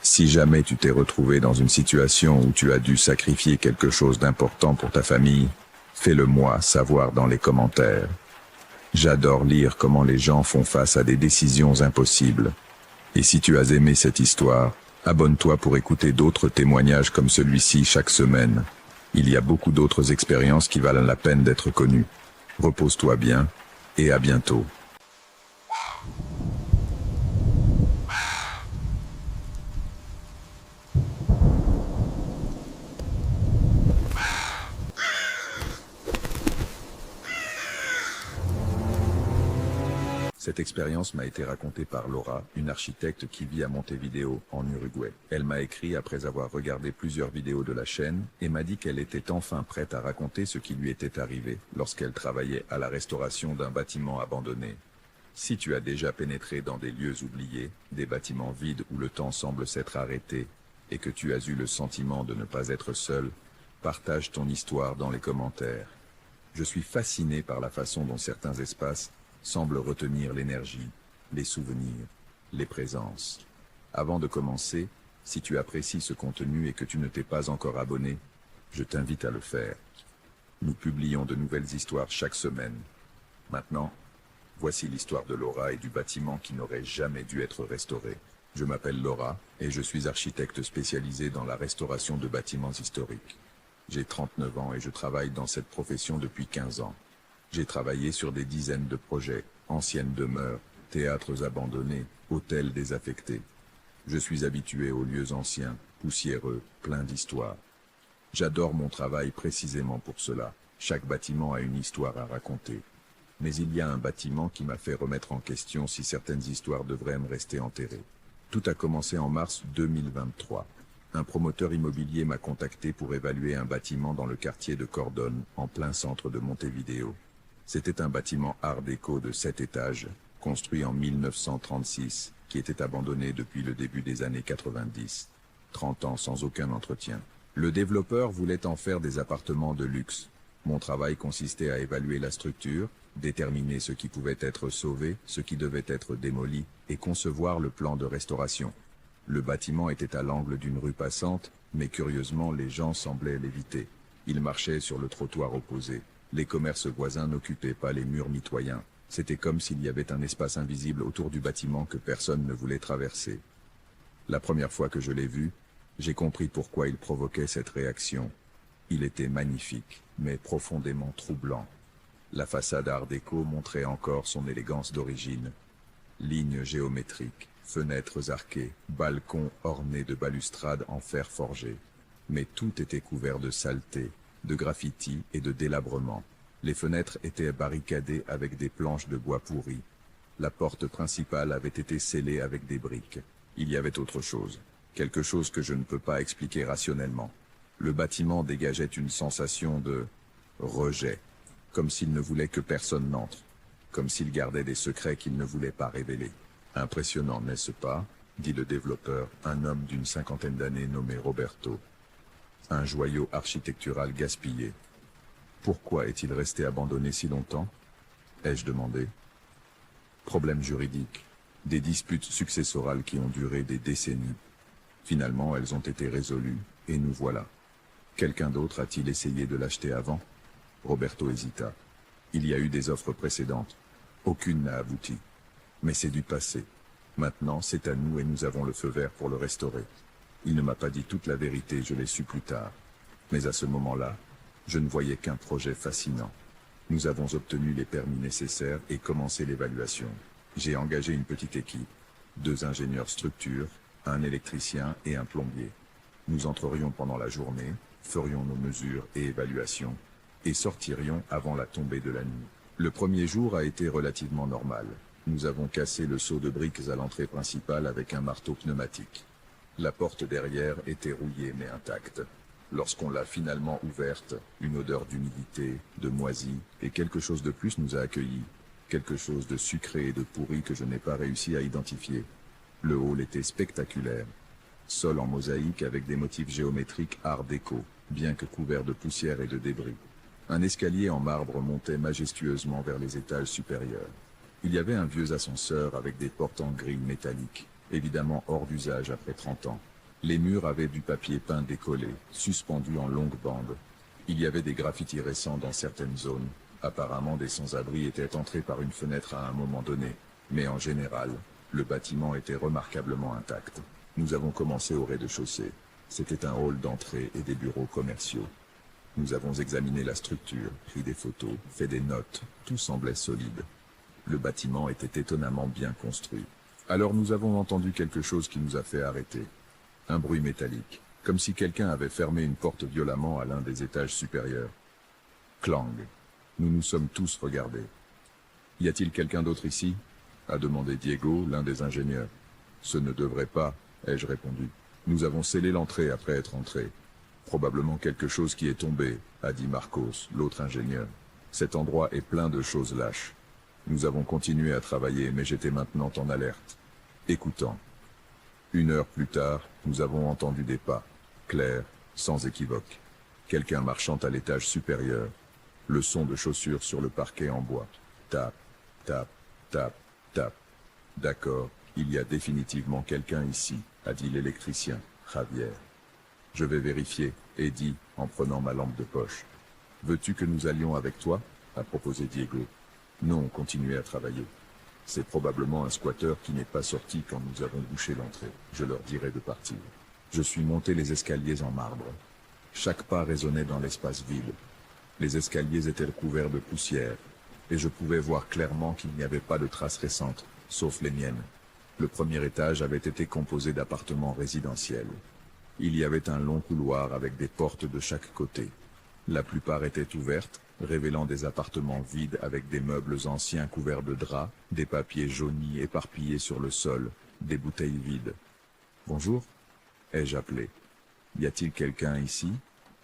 Si jamais tu t'es retrouvé dans une situation où tu as dû sacrifier quelque chose d'important pour ta famille, fais-le-moi savoir dans les commentaires. J'adore lire comment les gens font face à des décisions impossibles. Et si tu as aimé cette histoire, abonne-toi pour écouter d'autres témoignages comme celui-ci chaque semaine. Il y a beaucoup d'autres expériences qui valent la peine d'être connues. Repose-toi bien, et à bientôt. Cette expérience m'a été racontée par Laura, une architecte qui vit à Montevideo, en Uruguay. Elle m'a écrit après avoir regardé plusieurs vidéos de la chaîne et m'a dit qu'elle était enfin prête à raconter ce qui lui était arrivé lorsqu'elle travaillait à la restauration d'un bâtiment abandonné. Si tu as déjà pénétré dans des lieux oubliés, des bâtiments vides où le temps semble s'être arrêté, et que tu as eu le sentiment de ne pas être seul, partage ton histoire dans les commentaires. Je suis fasciné par la façon dont certains espaces semble retenir l'énergie, les souvenirs, les présences. Avant de commencer, si tu apprécies ce contenu et que tu ne t'es pas encore abonné, je t'invite à le faire. Nous publions de nouvelles histoires chaque semaine. Maintenant, voici l'histoire de Laura et du bâtiment qui n'aurait jamais dû être restauré. Je m'appelle Laura et je suis architecte spécialisé dans la restauration de bâtiments historiques. J'ai 39 ans et je travaille dans cette profession depuis 15 ans. J'ai travaillé sur des dizaines de projets, anciennes demeures, théâtres abandonnés, hôtels désaffectés. Je suis habitué aux lieux anciens, poussiéreux, pleins d'histoires. J'adore mon travail précisément pour cela. Chaque bâtiment a une histoire à raconter. Mais il y a un bâtiment qui m'a fait remettre en question si certaines histoires devraient me rester enterrées. Tout a commencé en mars 2023. Un promoteur immobilier m'a contacté pour évaluer un bâtiment dans le quartier de Cordón, en plein centre de Montevideo. C'était un bâtiment art déco de 7 étages, construit en 1936, qui était abandonné depuis le début des années 90. 30 ans sans aucun entretien. Le développeur voulait en faire des appartements de luxe. Mon travail consistait à évaluer la structure, déterminer ce qui pouvait être sauvé, ce qui devait être démoli, et concevoir le plan de restauration. Le bâtiment était à l'angle d'une rue passante, mais curieusement les gens semblaient l'éviter. Ils marchaient sur le trottoir opposé. Les commerces voisins n'occupaient pas les murs mitoyens. C'était comme s'il y avait un espace invisible autour du bâtiment que personne ne voulait traverser. La première fois que je l'ai vu, j'ai compris pourquoi il provoquait cette réaction. Il était magnifique, mais profondément troublant. La façade art déco montrait encore son élégance d'origine. Lignes géométriques, fenêtres arquées, balcons ornés de balustrades en fer forgé. Mais tout était couvert de saleté, de graffitis et de délabrement. Les fenêtres étaient barricadées avec des planches de bois pourri. La porte principale avait été scellée avec des briques. Il y avait autre chose, quelque chose que je ne peux pas expliquer rationnellement. Le bâtiment dégageait une sensation de rejet, comme s'il ne voulait que personne n'entre, comme s'il gardait des secrets qu'il ne voulait pas révéler. Impressionnant, n'est-ce pas? Dit le développeur, un homme d'une 50aine d'années nommé Roberto. Un joyau architectural gaspillé. Pourquoi est-il resté abandonné si longtemps? Ai-je demandé. Problème juridique. Des disputes successorales qui ont duré des décennies. Finalement, elles ont été résolues, et nous voilà. Quelqu'un d'autre a-t-il essayé de l'acheter avant? Roberto hésita. Il y a eu des offres précédentes. Aucune n'a abouti. Mais c'est du passé. Maintenant, c'est à nous et nous avons le feu vert pour le restaurer. Il ne m'a pas dit toute la vérité, je l'ai su plus tard. Mais à ce moment-là, je ne voyais qu'un projet fascinant. Nous avons obtenu les permis nécessaires et commencé l'évaluation. J'ai engagé une petite équipe, 2 ingénieurs structure, un électricien et un plombier. Nous entrerions pendant la journée, ferions nos mesures et évaluations, et sortirions avant la tombée de la nuit. Le premier jour a été relativement normal. Nous avons cassé le seau de briques à l'entrée principale avec un marteau pneumatique. La porte derrière était rouillée mais intacte. Lorsqu'on l'a finalement ouverte, une odeur d'humidité, de moisi, et quelque chose de plus nous a accueillis. Quelque chose de sucré et de pourri que je n'ai pas réussi à identifier. Le hall était spectaculaire. Sol en mosaïque avec des motifs géométriques art déco, bien que couvert de poussière et de débris. Un escalier en marbre montait majestueusement vers les étages supérieurs. Il y avait un vieux ascenseur avec des portes en grille métallique, évidemment hors d'usage après 30 ans. Les murs avaient du papier peint décollé, suspendu en longues bandes. Il y avait des graffitis récents dans certaines zones. Apparemment des sans-abri étaient entrés par une fenêtre à un moment donné. Mais en général, le bâtiment était remarquablement intact. Nous avons commencé au rez-de-chaussée. C'était un hall d'entrée et des bureaux commerciaux. Nous avons examiné la structure, pris des photos, fait des notes. Tout semblait solide. Le bâtiment était étonnamment bien construit. Alors nous avons entendu quelque chose qui nous a fait arrêter. Un bruit métallique, comme si quelqu'un avait fermé une porte violemment à l'un des étages supérieurs. Clang. Nous nous sommes tous regardés. « Y a-t-il quelqu'un d'autre ici ?» a demandé Diego, l'un des ingénieurs. « Ce ne devrait pas, » ai-je répondu. « Nous avons scellé l'entrée après être entrés. »« Probablement quelque chose qui est tombé, » a dit Marcos, l'autre ingénieur. « Cet endroit est plein de choses lâches. » Nous avons continué à travailler, mais j'étais maintenant en alerte, écoutant. 1 heure plus tard, nous avons entendu des pas, clairs, sans équivoque. Quelqu'un marchant à l'étage supérieur. Le son de chaussures sur le parquet en bois. Tap, tap, tap, tap. D'accord, il y a définitivement quelqu'un ici, a dit l'électricien, Javier. Je vais vérifier, et dit, en prenant ma lampe de poche. Veux-tu que nous allions avec toi? A proposé Diego. Non, continuez à travailler. C'est probablement un squatteur qui n'est pas sorti quand nous avons bouché l'entrée. Je leur dirai de partir. Je suis monté les escaliers en marbre. Chaque pas résonnait dans l'espace vide. Les escaliers étaient recouverts de poussière, et je pouvais voir clairement qu'il n'y avait pas de traces récentes, sauf les miennes. Le premier étage avait été composé d'appartements résidentiels. Il y avait un long couloir avec des portes de chaque côté. La plupart étaient ouvertes, révélant des appartements vides avec des meubles anciens couverts de draps, des papiers jaunis éparpillés sur le sol, des bouteilles vides. « Bonjour » ai-je appelé. « Y a-t-il quelqu'un ici ?»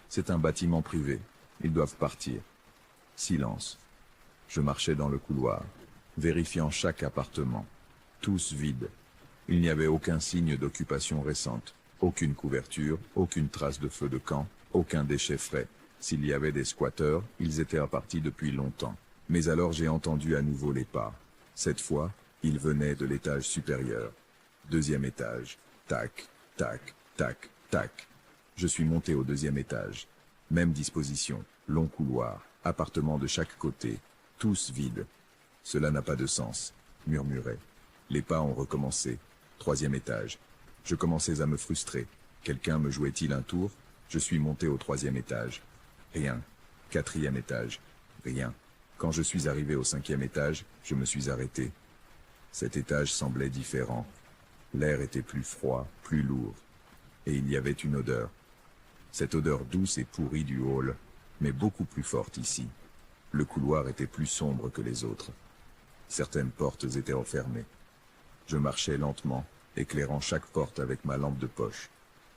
C'est un bâtiment privé. Ils doivent partir. Silence. Je marchais dans le couloir, vérifiant chaque appartement. Tous vides. Il n'y avait aucun signe d'occupation récente, aucune couverture, aucune trace de feu de camp, aucun déchet frais. S'il y avait des squatteurs, ils étaient repartis depuis longtemps. Mais alors j'ai entendu à nouveau les pas. Cette fois, ils venaient de l'étage supérieur. 2e étage. Tac, tac, tac, tac. Je suis monté au 2e étage. Même disposition, long couloir, appartements de chaque côté, tous vides. Cela n'a pas de sens, murmurait. Les pas ont recommencé. 3e étage. Je commençais à me frustrer. Quelqu'un me jouait-il un tour? Je suis monté au 3e étage. Rien. 4e étage. Rien. Quand je suis arrivé au 5e étage, je me suis arrêté. Cet étage semblait différent. L'air était plus froid, plus lourd. Et il y avait une odeur. Cette odeur douce et pourrie du hall, mais beaucoup plus forte ici. Le couloir était plus sombre que les autres. Certaines portes étaient refermées. Je marchais lentement, éclairant chaque porte avec ma lampe de poche.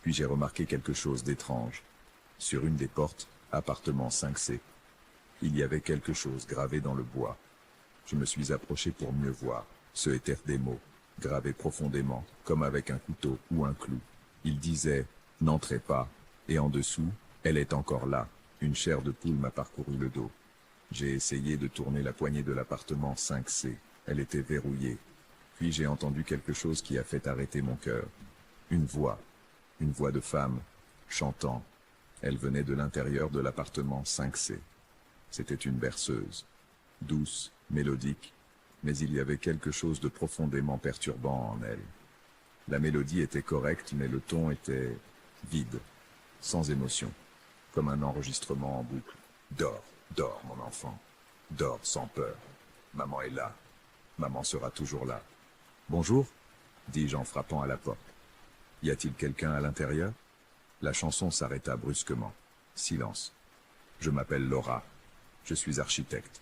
Puis j'ai remarqué quelque chose d'étrange. Sur une des portes, appartement 5C. Il y avait quelque chose gravé dans le bois. Je me suis approché pour mieux voir. Ce étaient des mots, gravés profondément, comme avec un couteau ou un clou. Il disait « N'entrez pas », et en dessous, « Elle est encore là ». Une chair de poule m'a parcouru le dos. J'ai essayé de tourner la poignée de l'appartement 5C. Elle était verrouillée. Puis j'ai entendu quelque chose qui a fait arrêter mon cœur. Une voix de femme, chantant. Elle venait de l'intérieur de l'appartement 5C. C'était une berceuse, douce, mélodique, mais il y avait quelque chose de profondément perturbant en elle. La mélodie était correcte, mais le ton était vide, sans émotion, comme un enregistrement en boucle. Dors, dors, mon enfant. Dors sans peur. Maman est là. Maman sera toujours là. Bonjour, dis-je en frappant à la porte. Y a-t-il quelqu'un à l'intérieur? La chanson s'arrêta brusquement. Silence. Je m'appelle Laura. Je suis architecte.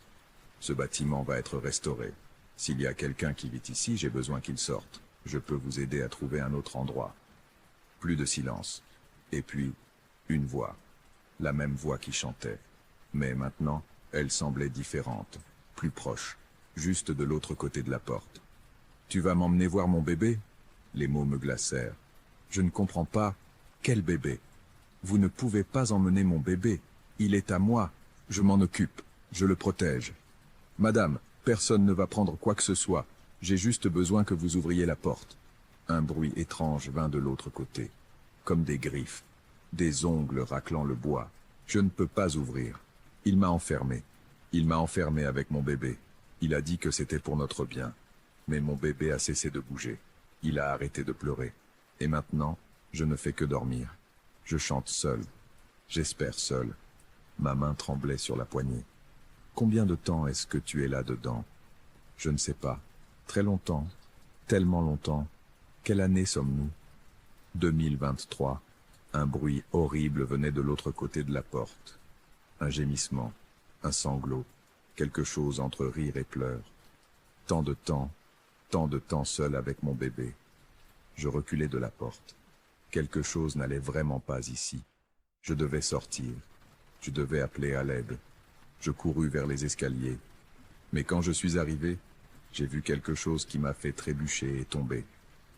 Ce bâtiment va être restauré. S'il y a quelqu'un qui vit ici, j'ai besoin qu'il sorte. Je peux vous aider à trouver un autre endroit. Plus de silence. Et puis, Une voix. La même voix qui chantait. Mais maintenant, elle semblait différente, plus proche, juste de l'autre côté de la porte. « Tu vas m'emmener voir mon bébé ?» Les mots me glacèrent. « Je ne comprends pas. Quel bébé ? Vous ne pouvez pas emmener mon bébé. Il est à moi. Je m'en occupe. Je le protège. Madame, personne ne va prendre quoi que ce soit. J'ai juste besoin que vous ouvriez la porte. » Un bruit étrange vint de l'autre côté, comme des griffes, des ongles raclant le bois. Je ne peux pas ouvrir. Il m'a enfermé. Il m'a enfermé avec mon bébé. Il a dit que c'était pour notre bien. Mais mon bébé a cessé de bouger. Il a arrêté de pleurer. Et maintenant, je ne fais que dormir. Je chante seul. J'espère seul. Ma main tremblait sur la poignée. Combien de temps est-ce que tu es là-dedans? Je ne sais pas. Très longtemps. Tellement longtemps. Quelle année sommes-nous? 2023. Un bruit horrible venait de l'autre côté de la porte. Un gémissement, un sanglot, quelque chose entre rire et pleurs. Tant de temps seul avec mon bébé. Je reculai de la porte. Quelque chose n'allait vraiment pas ici. Je devais sortir. Je devais appeler à l'aide. Je courus vers les escaliers. Mais quand je suis arrivé, j'ai vu quelque chose qui m'a fait trébucher et tomber.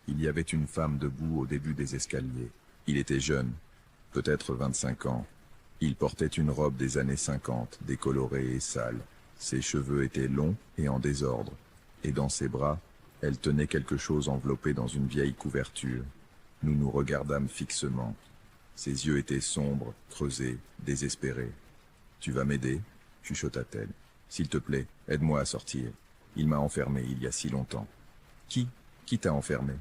Il y avait une femme debout au début des escaliers. Il était jeune, peut-être 25 ans. Il portait une robe des années 50, décolorée et sale. Ses cheveux étaient longs et en désordre. Et dans ses bras, elle tenait quelque chose enveloppé dans une vieille couverture. Nous nous regardâmes fixement. Ses yeux étaient sombres, creusés, désespérés. « Tu vas m'aider ?» chuchota-t-elle. « S'il te plaît, aide-moi à sortir. Il m'a enfermé il y a si longtemps. »« Qui t'a enfermé ?»«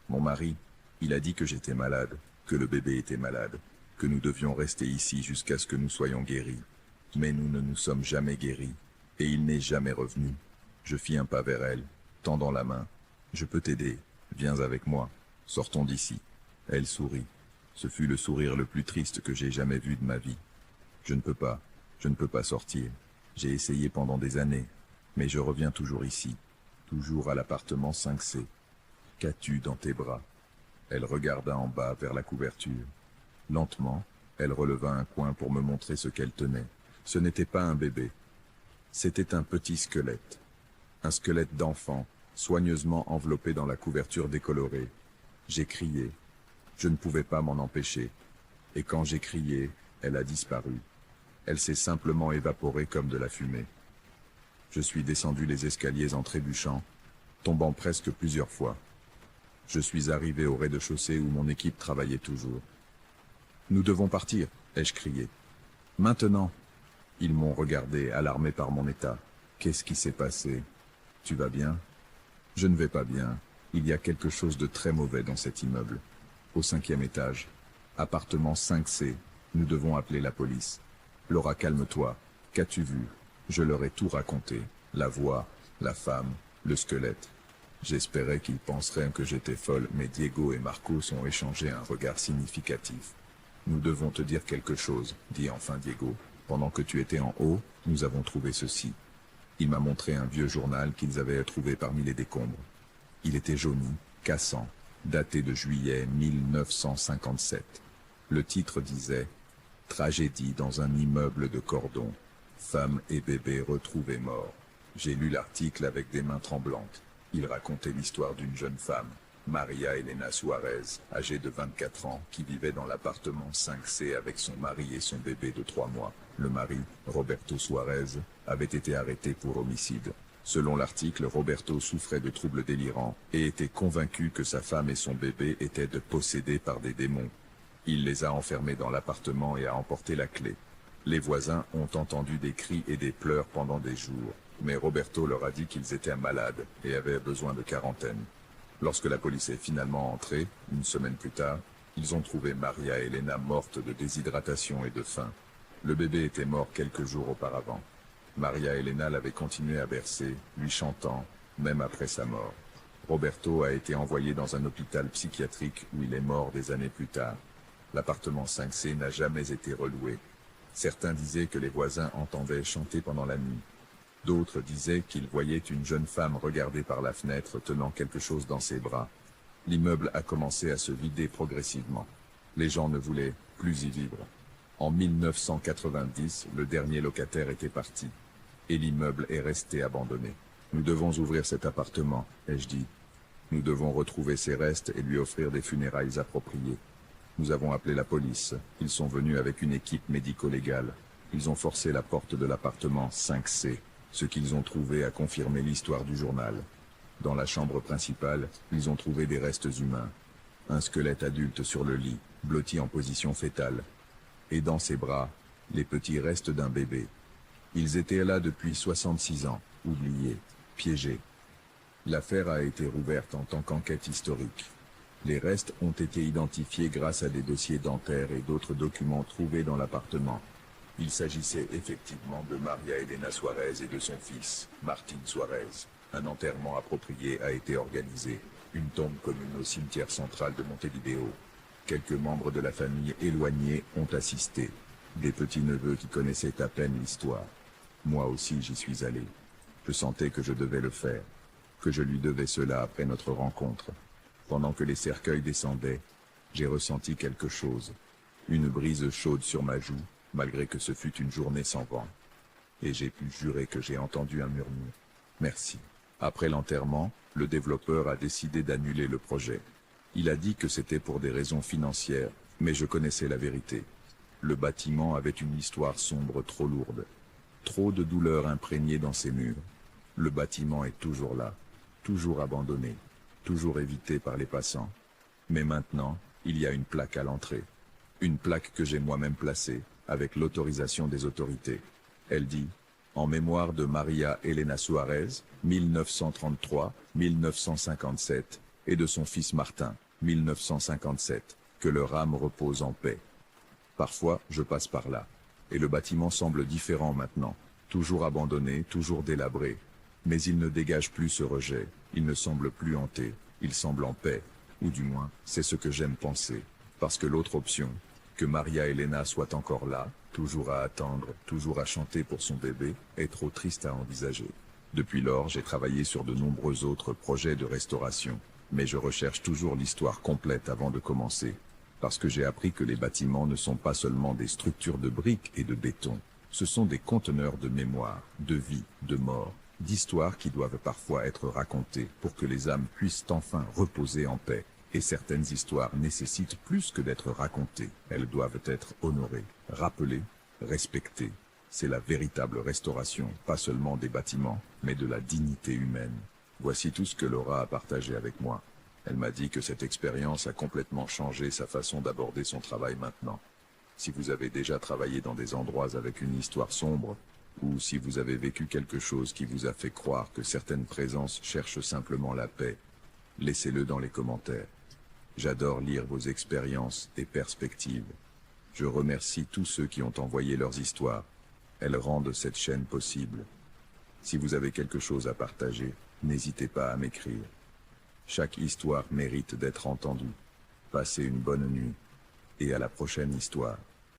Mon mari. Il a dit que j'étais malade, que le bébé était malade, que nous devions rester ici jusqu'à ce que nous soyons guéris. Mais nous ne nous sommes jamais guéris, et il n'est jamais revenu. » Je fis un pas vers elle, tendant la main. « Je peux t'aider. Viens avec moi. Sortons d'ici. » Elle sourit. Ce fut le sourire le plus triste que j'ai jamais vu de ma vie. « Je ne peux pas sortir. J'ai essayé pendant des années, mais je reviens toujours ici, toujours à l'appartement 5C. Qu'as-tu dans tes bras ?» Elle regarda en bas vers la couverture. Lentement, elle releva un coin pour me montrer ce qu'elle tenait. Ce n'était pas un bébé. C'était un petit squelette. Un squelette d'enfant, soigneusement enveloppé dans la couverture décolorée. J'ai crié. Je ne pouvais pas m'en empêcher. Et quand j'ai crié, elle a disparu. Elle s'est simplement évaporée comme de la fumée. Je suis descendu les escaliers en trébuchant, tombant presque plusieurs fois. Je suis arrivé au rez-de-chaussée où mon équipe travaillait toujours. « Nous devons partir !» ai-je crié. « Maintenant !» Ils m'ont regardé, alarmé par mon état. « Qu'est-ce qui s'est passé ? Tu vas bien ?» Je ne vais pas bien. Il y a quelque chose de très mauvais dans cet immeuble. Au 5e étage. Appartement 5C. Nous devons appeler la police. Laura, calme-toi. Qu'as-tu vu ? Je leur ai tout raconté. La voix, la femme, le squelette. J'espérais qu'ils penseraient que j'étais folle, mais Diego et Marcos ont échangé un regard significatif. « Nous devons te dire quelque chose, » dit enfin Diego. « Pendant que tu étais en haut, nous avons trouvé ceci. » Il m'a montré un vieux journal qu'ils avaient trouvé parmi les décombres. Il était jauni, cassant, daté de juillet 1957. Le titre disait « Tragédie dans un immeuble de Cordon. Femme et bébé retrouvés morts. » J'ai lu l'article avec des mains tremblantes. Il racontait l'histoire d'une jeune femme, Maria Elena Suarez, âgée de 24 ans, qui vivait dans l'appartement 5C avec son mari et son bébé de 3 mois. Le mari, Roberto Suarez, avait été arrêté pour homicide. Selon l'article, Roberto souffrait de troubles délirants et était convaincu que sa femme et son bébé étaient possédés par des démons. Il les a enfermés dans l'appartement et a emporté la clé. Les voisins ont entendu des cris et des pleurs pendant des jours, mais Roberto leur a dit qu'ils étaient malades et avaient besoin de quarantaine. Lorsque la police est finalement entrée, une semaine plus tard, ils ont trouvé Maria Elena morte de déshydratation et de faim. Le bébé était mort quelques jours auparavant. Maria Elena l'avait continué à bercer, lui chantant, même après sa mort. Roberto a été envoyé dans un hôpital psychiatrique où il est mort des années plus tard. L'appartement 5C n'a jamais été reloué. Certains disaient que les voisins entendaient chanter pendant la nuit. D'autres disaient qu'ils voyaient une jeune femme regarder par la fenêtre tenant quelque chose dans ses bras. L'immeuble a commencé à se vider progressivement. Les gens ne voulaient plus y vivre. En 1990, le dernier locataire était parti, et l'immeuble est resté abandonné. Nous devons ouvrir cet appartement, ai-je dit. Nous devons retrouver ses restes et lui offrir des funérailles appropriées. Nous avons appelé la police. Ils sont venus avec une équipe médico-légale. Ils ont forcé la porte de l'appartement 5C. Ce qu'ils ont trouvé a confirmé l'histoire du journal. Dans la chambre principale, ils ont trouvé des restes humains. Un squelette adulte sur le lit, blotti en position fétale. Et dans ses bras, les petits restes d'un bébé. Ils étaient là depuis 66 ans, oubliés, piégés. L'affaire a été rouverte en tant qu'enquête historique. Les restes ont été identifiés grâce à des dossiers dentaires et d'autres documents trouvés dans l'appartement. Il s'agissait effectivement de Maria Elena Suarez et de son fils, Martin Suarez. Un enterrement approprié a été organisé, une tombe commune au cimetière central de Montevideo. Quelques membres de la famille éloignés ont assisté, des petits-neveux qui connaissaient à peine l'histoire. Moi aussi j'y suis allé. Je sentais que je devais le faire, que je lui devais cela après notre rencontre. Pendant que les cercueils descendaient, j'ai ressenti quelque chose, une brise chaude sur ma joue, malgré que ce fût une journée sans vent. Et j'ai pu jurer que j'ai entendu un murmure. Merci. Après l'enterrement, le développeur a décidé d'annuler le projet. Il a dit que c'était pour des raisons financières, mais je connaissais la vérité. Le bâtiment avait une histoire sombre trop lourde. Trop de douleurs imprégnées dans ses murs. Le bâtiment est toujours là, toujours abandonné, toujours évité par les passants. Mais maintenant, il y a une plaque à l'entrée. Une plaque que j'ai moi-même placée, avec l'autorisation des autorités. Elle dit « En mémoire de Maria Elena Suarez, 1933-1957, et de son fils Martin, 1957, que leur âme repose en paix. » Parfois, je passe par là, et le bâtiment semble différent maintenant, toujours abandonné, toujours délabré. Mais il ne dégage plus ce rejet, il ne semble plus hanté, il semble en paix, ou du moins, c'est ce que j'aime penser, parce que l'autre option, que Maria Elena soit encore là, toujours à attendre, toujours à chanter pour son bébé, est trop triste à envisager. Depuis lors, j'ai travaillé sur de nombreux autres projets de restauration, mais je recherche toujours l'histoire complète avant de commencer, parce que j'ai appris que les bâtiments ne sont pas seulement des structures de briques et de béton, ce sont des conteneurs de mémoire, de vie, de mort, d'histoires qui doivent parfois être racontées pour que les âmes puissent enfin reposer en paix. Et certaines histoires nécessitent plus que d'être racontées, elles doivent être honorées, rappelées, respectées. C'est la véritable restauration, pas seulement des bâtiments, mais de la dignité humaine. Voici tout ce que Laura a partagé avec moi. Elle m'a dit que cette expérience a complètement changé sa façon d'aborder son travail maintenant. Si vous avez déjà travaillé dans des endroits avec une histoire sombre, ou si vous avez vécu quelque chose qui vous a fait croire que certaines présences cherchent simplement la paix, laissez-le dans les commentaires. J'adore lire vos expériences et perspectives. Je remercie tous ceux qui ont envoyé leurs histoires. Elles rendent cette chaîne possible. Si vous avez quelque chose à partager, n'hésitez pas à m'écrire. Chaque histoire mérite d'être entendue. Passez une bonne nuit et à la prochaine histoire.